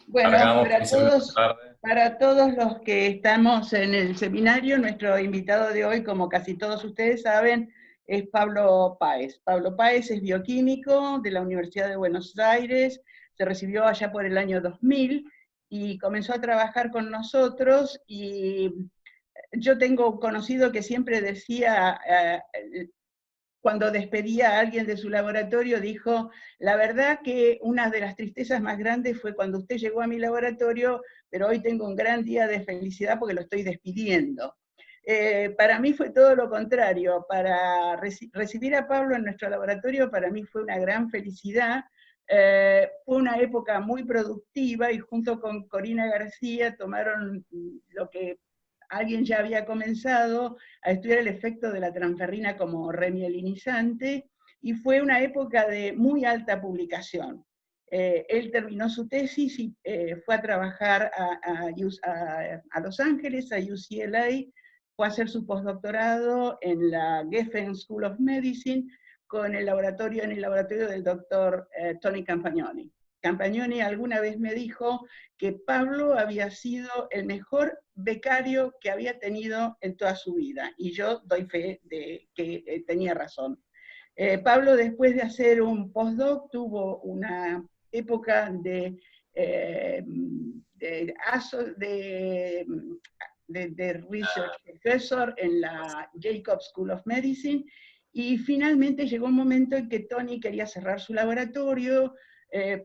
Bueno, Largamos 15 minutos tarde. para todos los que estamos en el seminario, nuestro invitado de hoy, como casi todos ustedes saben, es Pablo Páez. Pablo Páez es bioquímico de la Universidad de Buenos Aires, se recibió allá por el año 2000 y comenzó a trabajar con nosotros, y yo tengo conocido que siempre decía, cuando despedía a alguien de su laboratorio, dijo: la verdad que una de las tristezas más grandes fue cuando usted llegó a mi laboratorio, pero hoy tengo un gran día de felicidad porque lo estoy despidiendo. Para mí fue todo lo contrario. Para recibir a Pablo en nuestro laboratorio, para mí fue una gran felicidad. Fue una época muy productiva, y junto con Corina García tomaron lo que alguien ya había comenzado a estudiar, el efecto de la transferrina como remielinizante, y fue una época de muy alta publicación. Él terminó su tesis y fue a trabajar a Los Ángeles, a UCLA, fue a hacer su postdoctorado en la Geffen School of Medicine en el laboratorio del doctor Tony Campagnoni. Campagnoni alguna vez me dijo que Pablo había sido el mejor becario que había tenido en toda su vida, y yo doy fe de que tenía razón. Pablo, después de hacer un postdoc, tuvo una época eh, de, de research professor en la Jacob School of Medicine, y finalmente llegó un momento en que Tony quería cerrar su laboratorio.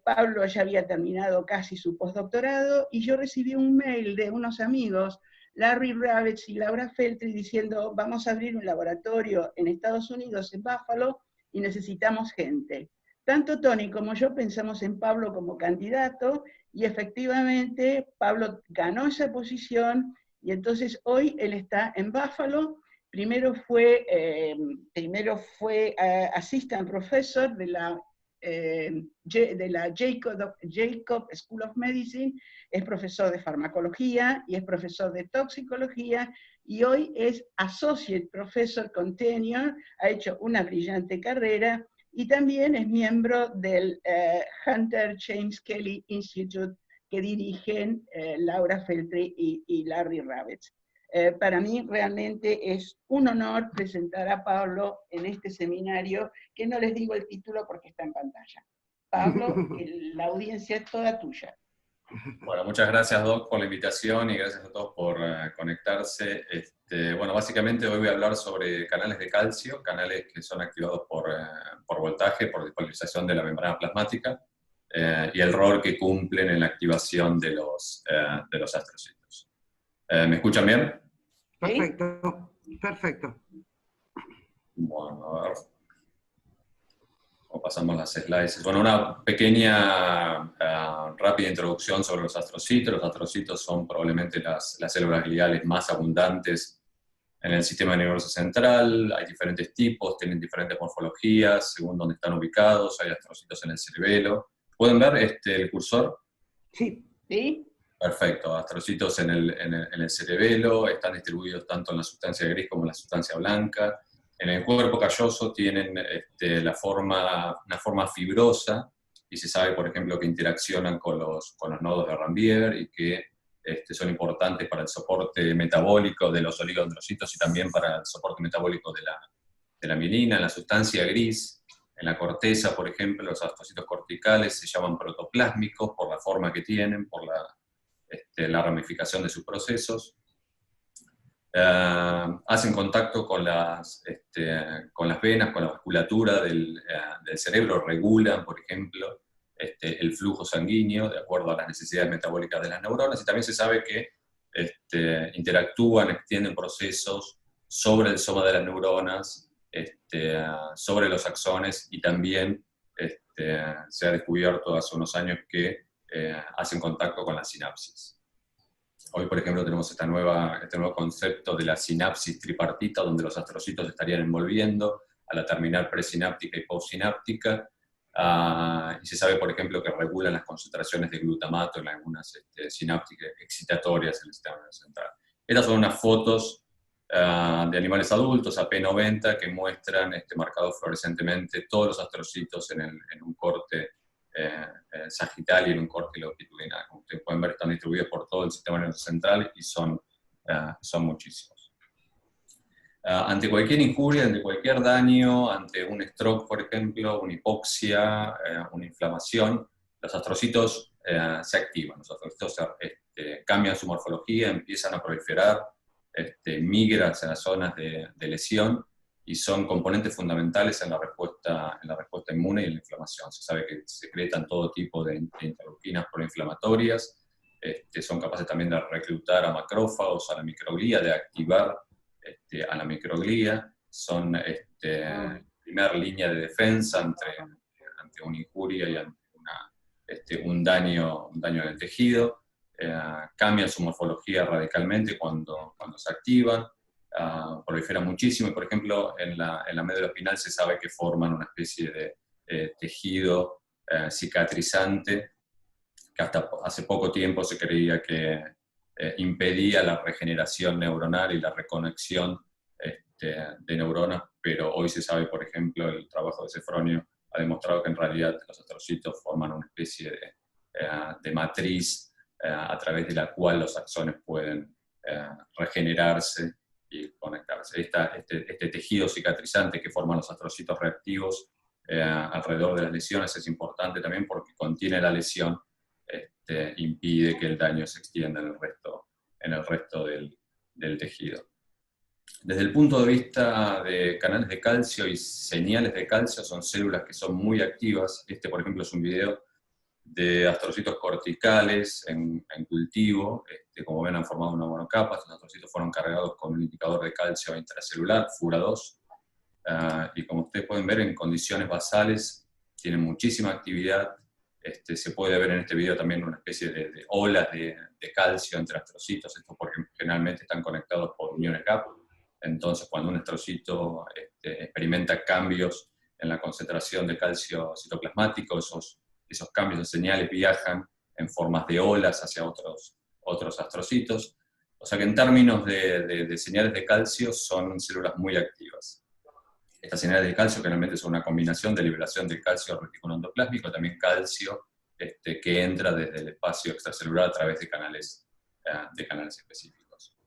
Pablo ya había terminado casi su postdoctorado, y yo recibí un mail de unos amigos, Larry Ravitz y Laura Feltri, diciendo: vamos a abrir un laboratorio en Estados Unidos, en Buffalo, y necesitamos gente. Tanto Tony como yo pensamos en Pablo como candidato, y efectivamente Pablo ganó esa posición, y entonces hoy él está en Buffalo. Primero fue assistant professor de la Jacob School of Medicine, es profesor de farmacología y es profesor de toxicología, y hoy es associate professor con tenure, ha hecho una brillante carrera, y también es miembro del Hunter James Kelly Institute, que dirigen Laura Feltri y Larry Ravitz. Para mí realmente es un honor presentar a Pablo en este seminario, que no les digo el título porque está en pantalla. Pablo, la audiencia es toda tuya. Bueno, muchas gracias, Doc, por la invitación y gracias a todos por conectarse. Bueno, básicamente hoy voy a hablar sobre canales de calcio, canales que son activados por voltaje, por despolarización de la membrana plasmática, y el rol que cumplen en la activación de los astrocitos. ¿Me escuchan bien? Perfecto, perfecto. Bueno, a ver. O pasamos las slides. Bueno, una pequeña, rápida introducción sobre los astrocitos. Los astrocitos son probablemente las células gliales más abundantes en el sistema nervioso central. Hay diferentes tipos, tienen diferentes morfologías según dónde están ubicados. Hay astrocitos en el cerebelo. ¿Pueden ver el cursor? Sí. ¿Sí? Perfecto, astrocitos en el cerebelo, están distribuidos tanto en la sustancia gris como en la sustancia blanca. En el cuerpo calloso tienen una forma fibrosa, y se sabe, por ejemplo, que interaccionan con los nodos de Ranvier y que son importantes para el soporte metabólico de los oligodendrocitos y también para el soporte metabólico de la mielina. En la sustancia gris, en la corteza, por ejemplo, los astrocitos corticales se llaman protoplásmicos por la forma que tienen, por la ramificación de sus procesos. Hacen contacto con las venas, con la vasculatura del cerebro, regulan, por ejemplo, el flujo sanguíneo de acuerdo a las necesidades metabólicas de las neuronas, y también se sabe que interactúan, extienden procesos sobre el soma de las neuronas, sobre los axones, y también se ha descubierto hace unos años que hacen contacto con la sinapsis. Hoy, por ejemplo, tenemos este nuevo concepto de la sinapsis tripartita, donde los astrocitos estarían envolviendo a la terminal presináptica y postsináptica, y se sabe, por ejemplo, que regulan las concentraciones de glutamato en algunas sinápticas excitatorias en el sistema nervioso central. Estas son unas fotos de animales adultos a P90 que muestran marcados fluorescentemente todos los astrocitos en un corte sagital y en un corte longitudinal. Como ustedes pueden ver, están distribuidos por todo el sistema nervioso central y son muchísimos. Ante cualquier injuria, ante cualquier daño, ante un stroke, por ejemplo, una hipoxia, una inflamación, los astrocitos se activan, los astrocitos cambian su morfología, empiezan a proliferar, migran hacia las zonas de lesión y son componentes fundamentales en la respuesta inmune y en la inflamación. Se sabe que secretan todo tipo de interleuquinas proinflamatorias, son capaces también de reclutar a macrófagos, a la microglía, de activar a la microglía, son primera línea de defensa ante una injuria y ante un daño en el tejido. Cambian su morfología radicalmente cuando se activan, proliferan muchísimo, y por ejemplo en la médula espinal se sabe que forman una especie de tejido cicatrizante que hasta hace poco tiempo se creía que impedía la regeneración neuronal y la reconexión de neuronas, pero hoy se sabe, por ejemplo, el trabajo de Sefronio ha demostrado que en realidad los astrocitos forman una especie de matriz a través de la cual los axones pueden regenerarse y conectarse. Este tejido cicatrizante que forman los astrocitos reactivos alrededor de las lesiones es importante también porque contiene la lesión, impide que el daño se extienda en el resto del tejido. Desde el punto de vista de canales de calcio y señales de calcio, son células que son muy activas. Por ejemplo, es un video de astrocitos corticales en cultivo. Como ven, han formado una monocapa. Estos astrocitos fueron cargados con un indicador de calcio intracelular, FURA2, y como ustedes pueden ver, en condiciones basales tienen muchísima actividad. Se puede ver en este video también una especie de olas de calcio entre astrocitos, esto porque generalmente están conectados por uniones gap. Entonces, cuando un astrocito experimenta cambios en la concentración de calcio citoplasmático, esos cambios de señales viajan en formas de olas hacia otros astrocitos. O sea que en términos de señales de calcio son células muy activas. Estas señales de calcio generalmente son una combinación de liberación del calcio reticulo endoplásmico, también calcio que entra desde el espacio extracelular a través de canales específicos.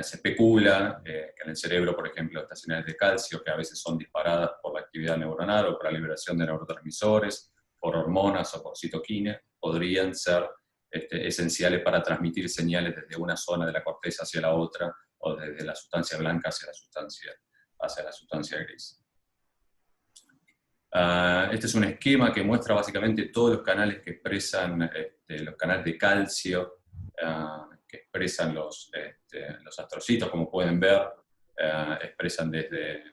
Se especula que en el cerebro, por ejemplo, estas señales de calcio, que a veces son disparadas por la actividad neuronal o por la liberación de neurotransmisores, por hormonas o por citoquinas, podrían ser esenciales para transmitir señales desde una zona de la corteza hacia la otra, o desde la sustancia blanca hacia la sustancia gris. Este es un esquema que muestra básicamente todos los canales que expresan, los canales de calcio que expresan los astrocitos. Como pueden ver, expresan desde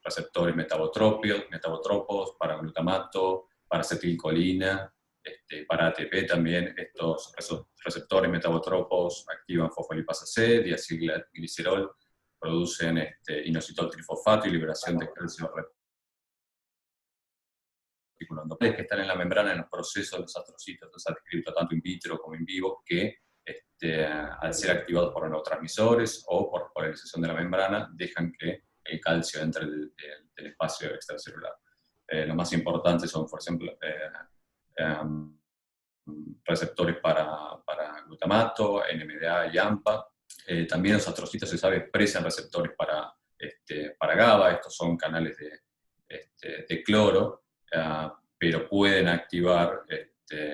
receptores metabotropos, para glutamato, para acetilcolina, para ATP también. Estos receptores metabotropos activan fosfolipasa C, diacilglicerol, producen inositol trifosfato y liberación de calcio que están en la membrana en los procesos de los astrocitos. Entonces, ha descrito tanto in vitro como in vivo que al ser activados por neurotransmisores o por polarización de la membrana, dejan que el calcio entre del espacio extracelular. Los más importantes son, por ejemplo, receptores para glutamato, NMDA y AMPA. También los astrocitos, se sabe, expresan receptores para GABA. Estos son canales de cloro, pero pueden activar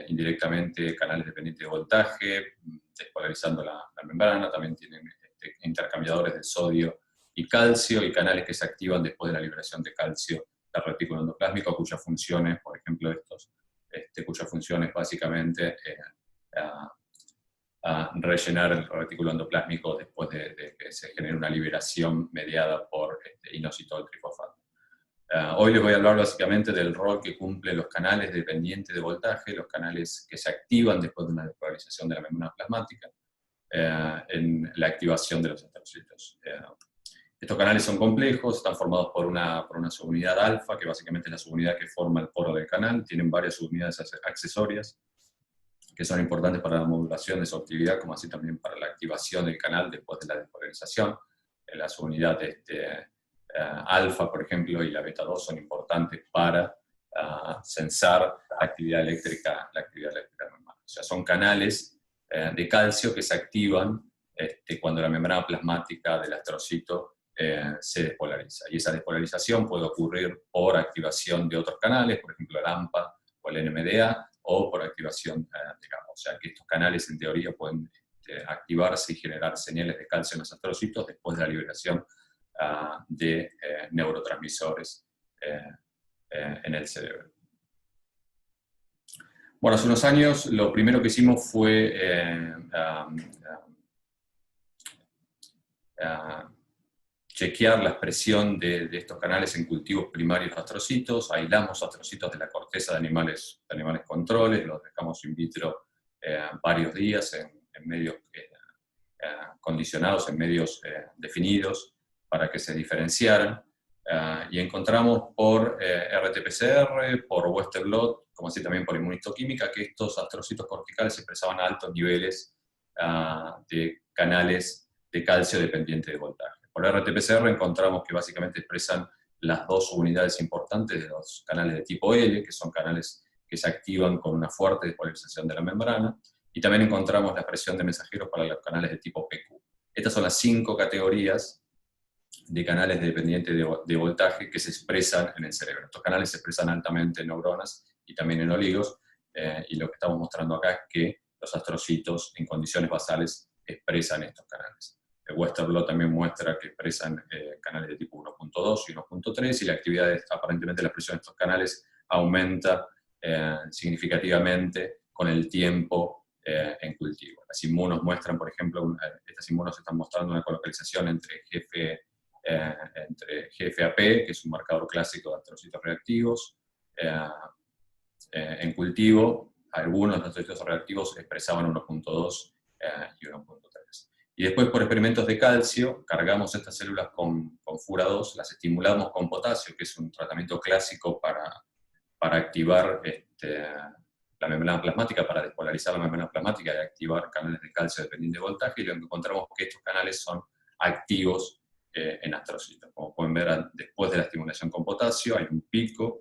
indirectamente canales dependientes de voltaje, despolarizando la membrana. También tienen intercambiadores de sodio y calcio, y canales que se activan después de la liberación de calcio del retículo endoplásmico, cuyas funciones, por ejemplo estos, cuyas funciones básicamente rellenar el retículo endoplásmico después de que se genere una liberación mediada por inositol trifosfato. Hoy les voy a hablar básicamente del rol que cumplen los canales dependientes de voltaje, los canales que se activan después de una despolarización de la membrana plasmática, en la activación de los astrocitos. Estos canales son complejos, están formados por una subunidad alfa, que básicamente es la subunidad que forma el poro del canal. Tienen varias subunidades accesorias, que son importantes para la modulación de su actividad, como así también para la activación del canal después de la despolarización. La subunidad alfa, por ejemplo, y la beta 2 son importantes para censar la actividad eléctrica normal. O sea, son canales de calcio que se activan cuando la membrana plasmática del astrocito se despolariza. Y esa despolarización puede ocurrir por activación de otros canales, por ejemplo el AMPA o el NMDA, o por activación de gamma. O sea que estos canales en teoría pueden activarse y generar señales de calcio en los astrocitos después de la liberación de neurotransmisores en el cerebro. Bueno, hace unos años lo primero que hicimos fue chequear la expresión de estos canales en cultivos primarios de astrocitos. Aislamos astrocitos de la corteza de animales controles, los dejamos in vitro varios días en medios condicionados, en medios definidos, para que se diferenciaran. Y encontramos por RT-PCR, por Western blot, como así también por inmunistoquímica, que estos astrocitos corticales expresaban altos niveles de canales de calcio dependiente de voltaje. Por RT-PCR encontramos que básicamente expresan las dos unidades importantes de los canales de tipo L, que son canales que se activan con una fuerte despolarización de la membrana, y también encontramos la expresión de mensajeros para los canales de tipo PQ. Estas son las 5 categorías de canales dependientes de voltaje que se expresan en el cerebro. Estos canales se expresan altamente en neuronas y también en oligos, y lo que estamos mostrando acá es que los astrocitos en condiciones basales expresan estos canales. El Western blot también muestra que expresan canales de tipo 1.2 y 1.3, y la actividad, aparentemente la expresión de estos canales aumenta significativamente con el tiempo en cultivo. Las inmunos muestran, por ejemplo, estas inmunos están mostrando una colocalización entre GFAP, que es un marcador clásico de astrocitos reactivos. En cultivo, algunos astrocitos reactivos expresaban 1.2 y 1.3. Y después, por experimentos de calcio, cargamos estas células con FURA2, las estimulamos con potasio, que es un tratamiento clásico para activar la membrana plasmática, para despolarizar la membrana plasmática y activar canales de calcio dependiente de voltaje, y lo que encontramos es que estos canales son activos en astrocitos. Como pueden ver, después de la estimulación con potasio hay un pico,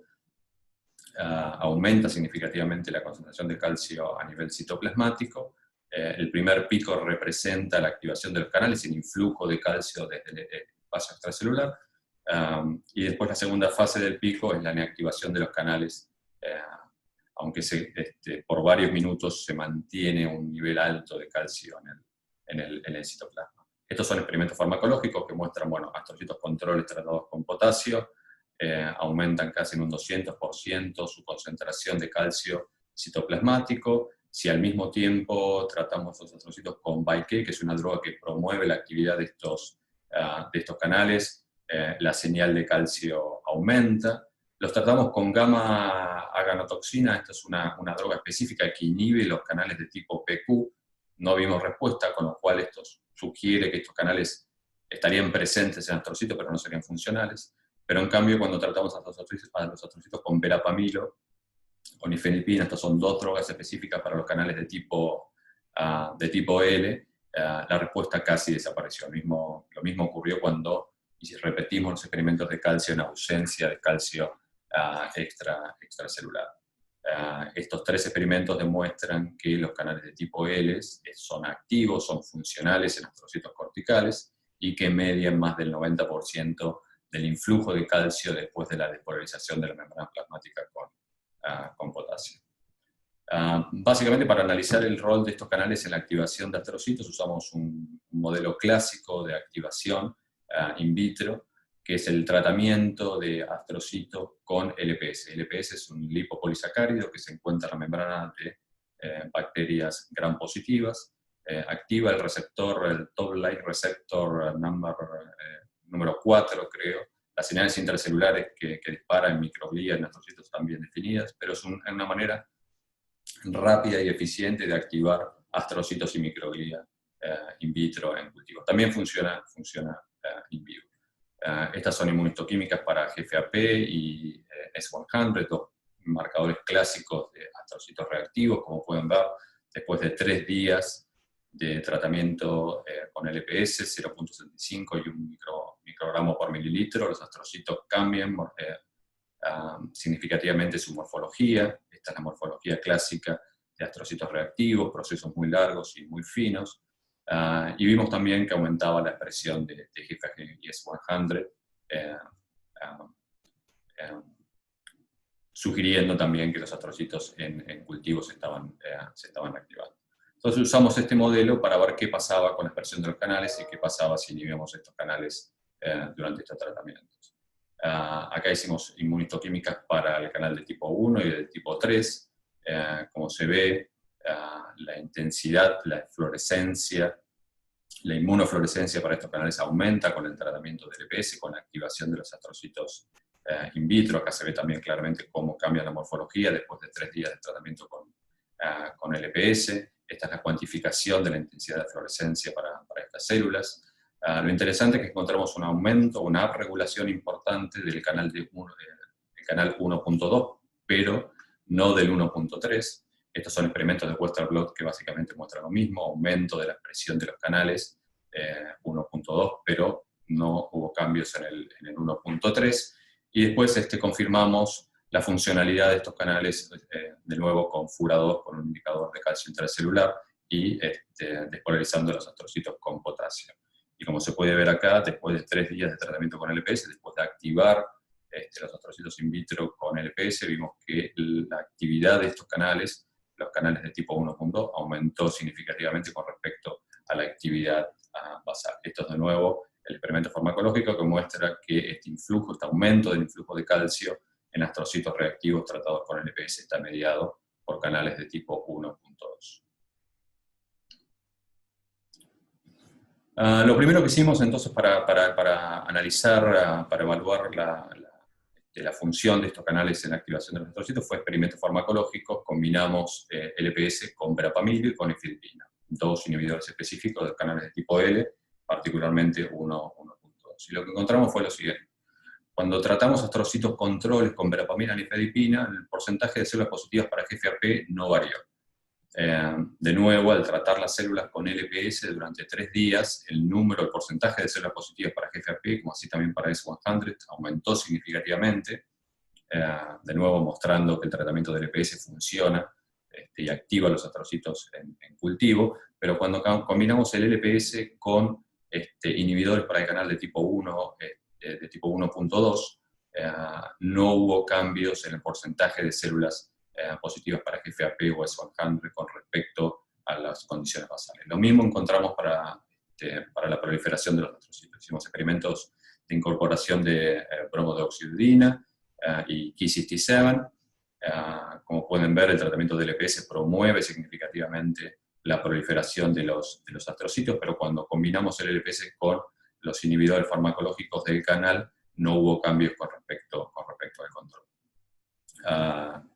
aumenta significativamente la concentración de calcio a nivel citoplasmático. El primer pico representa la activación de los canales, el influjo de calcio desde el espacio extracelular, y después la segunda fase del pico es la inactivación de los canales, aunque por varios minutos se mantiene un nivel alto de calcio en el citoplasma. Estos son experimentos farmacológicos que muestran, bueno, astrocitos controles tratados con potasio, aumentan casi en un 200% su concentración de calcio citoplasmático. Si al mismo tiempo tratamos los astrocitos con Bike, que es una droga que promueve la actividad de estos canales, la señal de calcio aumenta. Los tratamos con gamma-aganotoxina, esta es una droga específica que inhibe los canales de tipo PQ. No vimos respuesta, con lo cual esto sugiere que estos canales estarían presentes en astrocitos, pero no serían funcionales. Pero en cambio, cuando tratamos a los astrocitos con verapamilo o nifenipina, estas son dos drogas específicas para los canales de tipo L, la respuesta casi desapareció. Lo mismo ocurrió cuando repetimos los experimentos de calcio en ausencia de calcio extracelular. Estos 3 experimentos demuestran que los canales de tipo L son activos, son funcionales en astrocitos corticales, y que median más del 90% del influjo de calcio después de la despolarización de la membrana plasmática con potasio. Básicamente, para analizar el rol de estos canales en la activación de astrocitos, usamos un modelo clásico de activación in vitro, que es el tratamiento de astrocitos con LPS. LPS es un lipopolisacárido que se encuentra en la membrana de bacterias gram positivas. Activa el receptor, el top-line receptor número 4, creo. Las señales intracelulares que dispara en microglía, en astrocitos, están bien definidas, pero es una manera rápida y eficiente de activar astrocitos y microglía in vitro en cultivo. También funciona in vivo. Estas son inmunistoquímicas para GFAP y S100, dos marcadores clásicos de astrocitos reactivos. Como pueden ver, después de 3 días de tratamiento con LPS, 0.75 y 1 microgramo por mililitro, los astrocitos cambian significativamente su morfología. Esta es la morfología clásica de astrocitos reactivos, procesos muy largos y muy finos. Y vimos también que aumentaba la expresión de GFG-YES100, sugiriendo también que los astrocitos en cultivos se estaban activando. Entonces usamos este modelo para ver qué pasaba con la expresión de los canales y qué pasaba si inhibíamos estos canales durante estos tratamientos. Acá hicimos inmunistoquímicas para el canal de tipo 1 y del tipo 3. Como se ve, la intensidad, la fluorescencia, la inmunofluorescencia para estos canales aumenta con el tratamiento del LPS, con la activación de los astrocitos in vitro. Acá se ve también claramente cómo cambia la morfología después de 3 días de tratamiento con LPS. Esta es la cuantificación de la intensidad de fluorescencia para estas células. Lo interesante es que encontramos un aumento, una upregulación importante del canal, canal 1.2, pero no del 1.3. Estos son experimentos de Western blot que básicamente muestran lo mismo, aumento de la expresión de los canales 1.2, pero no hubo cambios en el 1.3. Y después confirmamos la funcionalidad de estos canales, de nuevo con FURA2, con un indicador de calcio intracelular, y despolarizando los astrocitos con potasio. Y como se puede ver acá, después de 3 días de tratamiento con LPS, después de activar los astrocitos in vitro con LPS, vimos que la actividad de estos canales, los canales de tipo 1.2, aumentó significativamente con respecto a la actividad basal. Esto es de nuevo el experimento farmacológico que muestra que este aumento del influjo de calcio en astrocitos reactivos tratados con LPS está mediado por canales de tipo 1.2. Lo primero que hicimos entonces para analizar, para evaluar la función de estos canales en la activación de los astrocitos fue experimentos farmacológicos. Combinamos LPS con verapamil y con efidipina, 2 inhibidores específicos de canales de tipo L, particularmente 1.2. Y lo que encontramos fue lo siguiente. Cuando tratamos astrocitos controles con verapamil y efidipina, el porcentaje de células positivas para GFAP no varió. De nuevo, al tratar las células con LPS durante 3 días, el porcentaje de células positivas para GFAP, como así también para S100, aumentó significativamente, de nuevo mostrando que el tratamiento de LPS funciona y activa los astrocitos en cultivo, pero cuando combinamos el LPS con inhibidores para el canal de tipo 1, de tipo 1.2, no hubo cambios en el porcentaje de células positivas para GFAP o S100 con respecto a las condiciones basales. Lo mismo encontramos para la proliferación de los astrocitos. Hicimos experimentos de incorporación de bromodeoxyuridina y Ki67. Como pueden ver, el tratamiento de LPS promueve significativamente la proliferación de los astrocitos, pero cuando combinamos el LPS con los inhibidores farmacológicos del canal, no hubo cambios con respecto al control.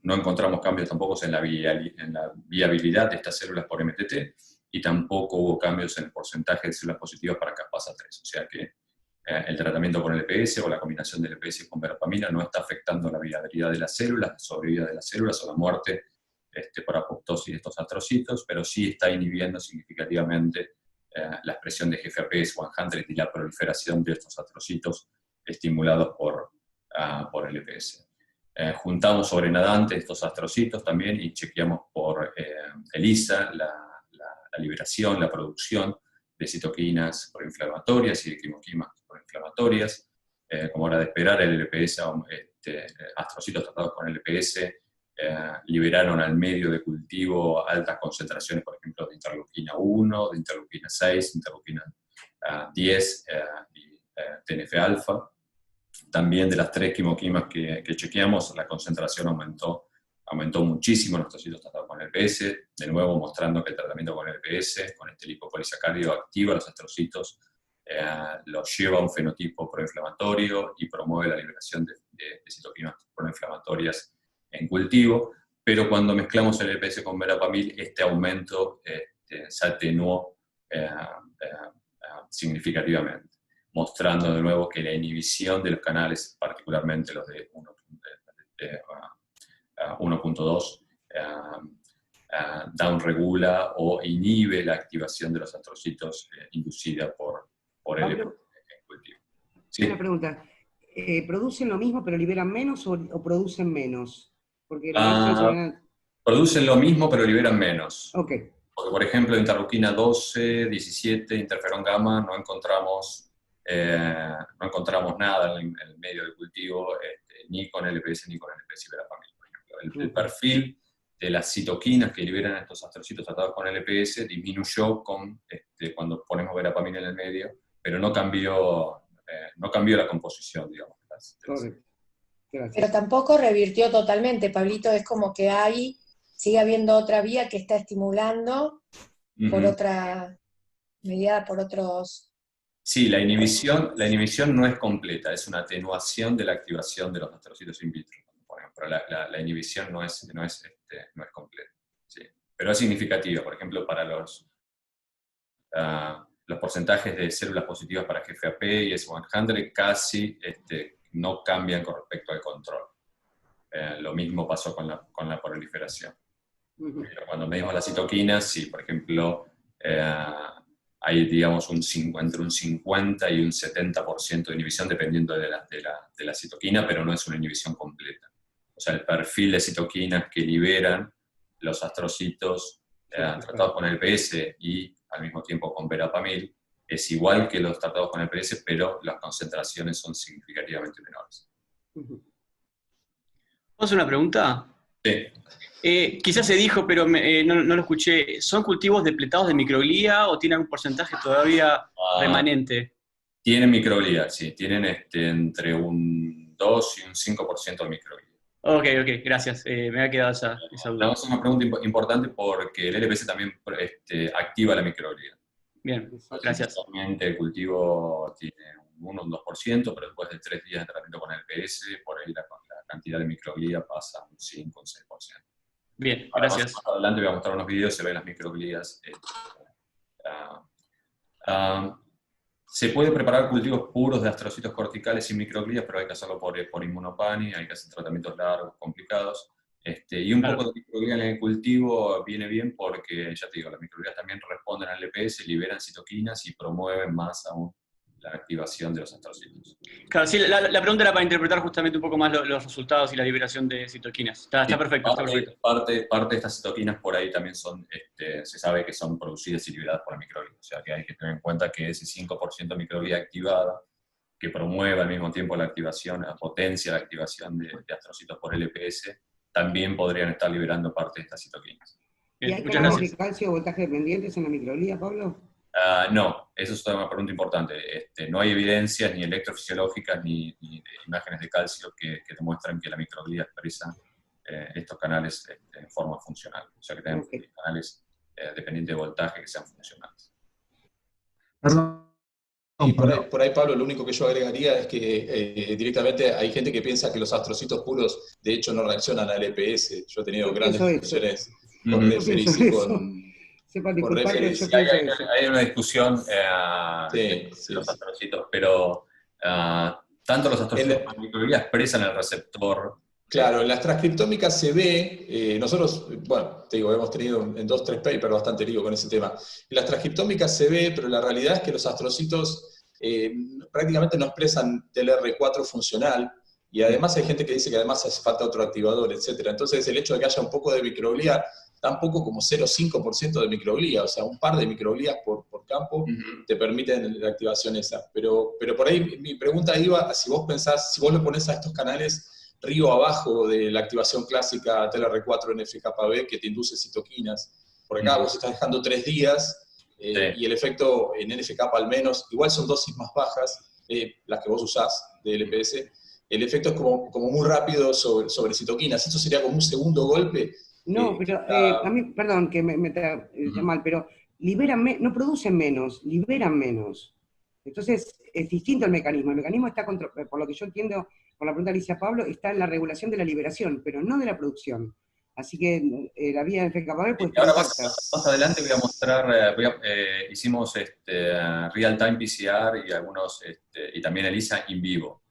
No encontramos cambios tampoco en la viabilidad de estas células por MTT, y tampoco hubo cambios en el porcentaje de células positivas para caspasa-3, o sea que el tratamiento con LPS o la combinación de LPS con verapamina no está afectando la viabilidad de las células, la sobrevida de las células o la muerte por apoptosis de estos astrocitos, pero sí está inhibiendo significativamente la expresión de GFAP S100 y la proliferación de estos astrocitos estimulados por LPS. Juntamos sobrenadante estos astrocitos también y chequeamos por ELISA la liberación, la producción de citoquinas proinflamatorias y de quimoquinas proinflamatorias. Como era de esperar, el LPS, astrocitos tratados con LPS liberaron al medio de cultivo altas concentraciones, por ejemplo, de interleuquina 1, de interleuquina 6, interleuquina 10 y TNF-alfa. También de las 3 quimoquinas que chequeamos, la concentración aumentó muchísimo en los astrocitos tratados con LPS, de nuevo mostrando que el tratamiento con LPS, con este lipopolisacárido, activa los astrocitos, los lleva a un fenotipo proinflamatorio y promueve la liberación de citoquinas proinflamatorias en cultivo, pero cuando mezclamos el LPS con verapamil, este aumento se atenuó significativamente, mostrando de nuevo que la inhibición de los canales, particularmente los de 1.2, downregula o inhibe la activación de los astrocitos inducida por el cultivo. Sí. Una pregunta. ¿producen lo mismo pero liberan menos o producen menos? Porque la Ah, producen lo mismo pero liberan menos. Ok. Porque, por ejemplo, interleuquina 12, 17, interferón gamma, no encontramos nada en el medio de cultivo, ni con LPS ni con LPS y verapamil, por ejemplo. El perfil de las citoquinas que liberan estos astrocitos tratados con LPS disminuyó cuando ponemos verapamil en el medio, pero no cambió la composición, digamos. Correcto. Gracias. Pero tampoco revirtió totalmente, Pablito, es como que sigue habiendo otra vía que está estimulando por otra, mediada por otros... Sí, la inhibición no es completa, es una atenuación de la activación de los astrocitos in vitro. Pero la inhibición no es completa. Sí. Pero es significativa, por ejemplo, para los porcentajes de células positivas para GFAP y S100 casi no cambian con respecto al control. Lo mismo pasó con la proliferación. Pero cuando medimos las citoquinas, sí, por ejemplo, hay, digamos, entre un 50 y un 70% de inhibición dependiendo de la citoquina, pero no es una inhibición completa. O sea, el perfil de citoquinas que liberan los astrocitos tratados con LPS y al mismo tiempo con verapamil es igual que los tratados con LPS, pero las concentraciones son significativamente menores. ¿Puedo hacer una pregunta? Sí. Quizás se dijo, pero no lo escuché. ¿Son cultivos depletados de microglía o tienen un porcentaje todavía remanente? Tienen microglía, sí. Tienen entre un 2 y un 5% de microglía. Ok, gracias. Me había quedado esa duda. Es una pregunta importante porque el LPS también activa la microglía. Bien, gracias. Actualmente el cultivo tiene un 1 o un 2%, pero después de 3 días de tratamiento con LPS, por ahí la cantidad de microglía pasa a un 5 o un 6%. Bien, Ahora, gracias. Más adelante voy a mostrar unos videos, se ven las microglías. Se puede preparar cultivos puros de astrocitos corticales sin microglías, pero hay que hacerlo por inmunopani, hay que hacer tratamientos largos, complicados. Y un poco de microglía en el cultivo viene bien porque, ya te digo, las microglías también responden al LPS, liberan citoquinas y promueven más aún la activación de los astrocitos. Claro, sí, la pregunta era para interpretar justamente un poco más los resultados y la liberación de citoquinas. Está perfecto. Parte de estas citoquinas por ahí también se sabe que son producidas y liberadas por la microglía. O sea que hay que tener en cuenta que ese 5% de microglía activada, que promueve al mismo tiempo la potencia la activación de astrocitos por LPS, también podrían estar liberando parte de estas citoquinas. ¿Y hay canales de calcio o voltaje dependientes en la microglía, Pablo? No, eso es una pregunta importante. No hay evidencias ni electrofisiológicas ni imágenes de calcio que demuestran que la microglía expresa estos canales en forma funcional. O sea que tenemos canales dependientes de voltaje que sean funcionales. Perdón. Y por ahí, Pablo, lo único que yo agregaría es que directamente hay gente que piensa que los astrocitos puros de hecho no reaccionan al EPS. Yo he tenido grandes discusiones con referees y con... Hay una discusión de los astrocitos, pero tanto los astrocitos como la microglía expresan el receptor. Claro, en las transcriptómicas se ve, nosotros, bueno, te digo, hemos tenido en 2-3 papers bastante lío con ese tema. En las transcriptómicas se ve, pero la realidad es que los astrocitos prácticamente no expresan TLR4 funcional, y además hay gente que dice que además hace falta otro activador, etc. Entonces el hecho de que haya un poco de microglía, tampoco como 0,5% de microglía, o sea, un par de microglías por campo te permiten la activación esa. Pero por ahí mi pregunta iba a si vos pensás, si vos lo ponés a estos canales río abajo de la activación clásica TLR4 NF-κB que te induce citoquinas, porque acá vos estás dejando 3 días y el efecto en NF-κ al menos, igual son dosis más bajas, las que vos usás de LPS, el efecto es como muy rápido sobre citoquinas. ¿Esto sería como un segundo golpe? No, pero a mí, perdón que me está mal, pero no producen menos, liberan menos. Entonces, es distinto el mecanismo. El mecanismo está, por lo que yo entiendo, por la pregunta que le hice a Pablo, está en la regulación de la liberación, pero no de la producción. Así que la vía de FKB puede estar... Ahora más adelante voy a mostrar, hicimos real-time PCR y y también ELISA in vivo.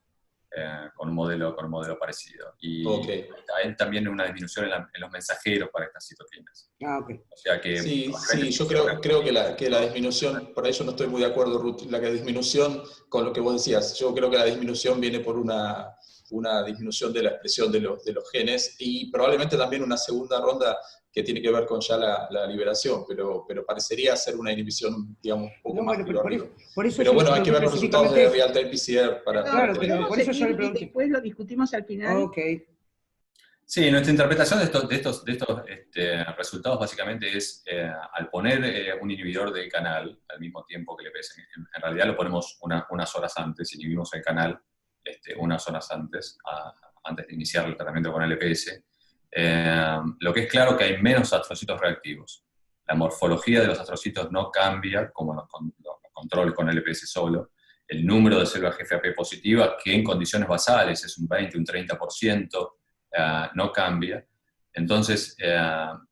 con un modelo parecido. Y hay también una disminución en los mensajeros para estas citoquinas. O sea que... Sí, yo creo que la disminución, por ahí yo no estoy muy de acuerdo, Ruth, la disminución con lo que vos decías, yo creo que la disminución viene por una disminución de la expresión de los genes y probablemente también una segunda ronda que tiene que ver con ya la liberación, pero parecería ser una inhibición, digamos, un poco más arriba. Pero bueno, hay que ver los resultados de real-time PCR para... Claro, pero por eso yo le pregunté. Después lo discutimos al final. Ok. Sí, nuestra interpretación de estos resultados básicamente es, al poner un inhibidor del canal al mismo tiempo que el EPS, en realidad lo ponemos unas horas antes, inhibimos el canal unas horas antes de iniciar el tratamiento con el EPS, lo que es claro que hay menos astrocitos reactivos. La morfología de los astrocitos no cambia como los controles con el EPS solo. El número de células GFAP positivas, que en condiciones basales es un 20, un 30%, no cambia. Entonces,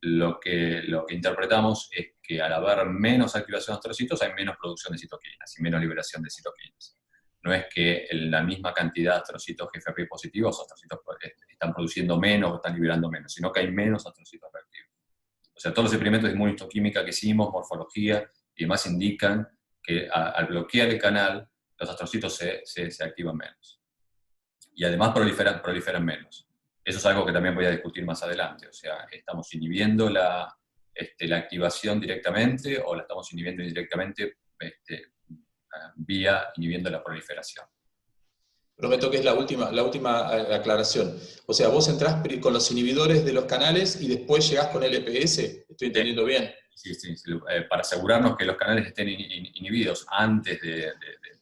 lo que interpretamos es que al haber menos activación de astrocitos, hay menos producción de citoquinas y menos liberación de citoquinas. No es que la misma cantidad de astrocitos GFAP positivos, astrocitos están produciendo menos o están liberando menos, sino que hay menos astrocitos reactivos. O sea, todos los experimentos de inmunistoquímica que hicimos, morfología y demás, indican que al bloquear el canal, los astrocitos se activan menos. Y además proliferan menos. Eso es algo que también voy a discutir más adelante. O sea, ¿estamos inhibiendo la activación directamente o la estamos inhibiendo indirectamente vía inhibiendo la proliferación? Prometo que es la última aclaración. O sea, vos entrás con los inhibidores de los canales y después llegás con el EPS. ¿Estoy entendiendo bien? Sí. Para asegurarnos que los canales estén inhibidos antes de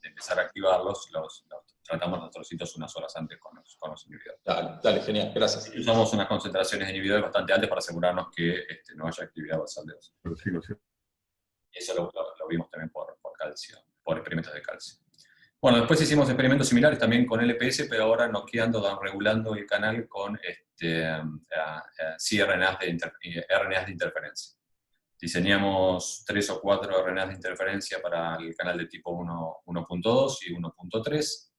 empezar a activarlos, tratamos los astrocitos unas horas antes con los inhibidores. Dale, genial, gracias. Usamos unas concentraciones de inhibidores bastante altas para asegurarnos que no haya actividad basal de los astrocitos. Y eso lo vimos también por calcio, por experimentos de calcio. Bueno, después hicimos experimentos similares también con LPS, pero ahora noqueando, regulando el canal con cRNAs de interferencia. Diseñamos 3 o 4 RNAs de interferencia para el canal de tipo 1.2 y 1.3.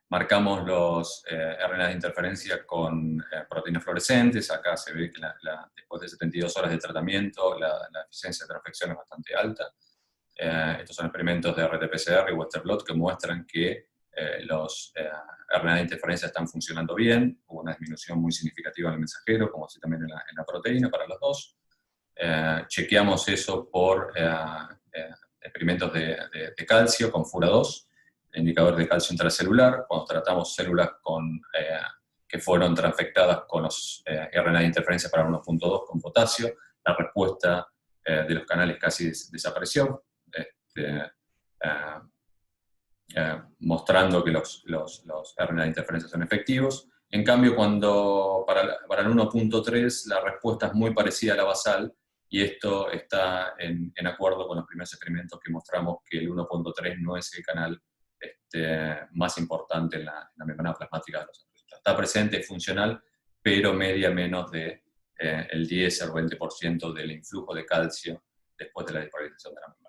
Marcamos los RNAs de interferencia con proteínas fluorescentes. Acá se ve que después de 72 horas de tratamiento la eficiencia de transfección es bastante alta. Estos son experimentos de RT-PCR y Western blot que muestran que los RNA de interferencia están funcionando bien. Hubo una disminución muy significativa en el mensajero, como así también en la proteína para los dos. Chequeamos eso por experimentos de calcio con FURA2, indicador de calcio intracelular. Cuando tratamos células que fueron transfectadas con los RNA de interferencia para 1.2 con potasio, la respuesta de los canales casi desapareció. Mostrando que los RNA de interferencia son efectivos. En cambio, para el 1.3 la respuesta es muy parecida a la basal, y esto está en acuerdo con los primeros experimentos que mostramos que el 1.3 no es el canal más importante en la membrana plasmática de los astrocitos. Está presente, es funcional, pero media menos de el 10 al 20% del influjo de calcio después de la despolarización de la membrana.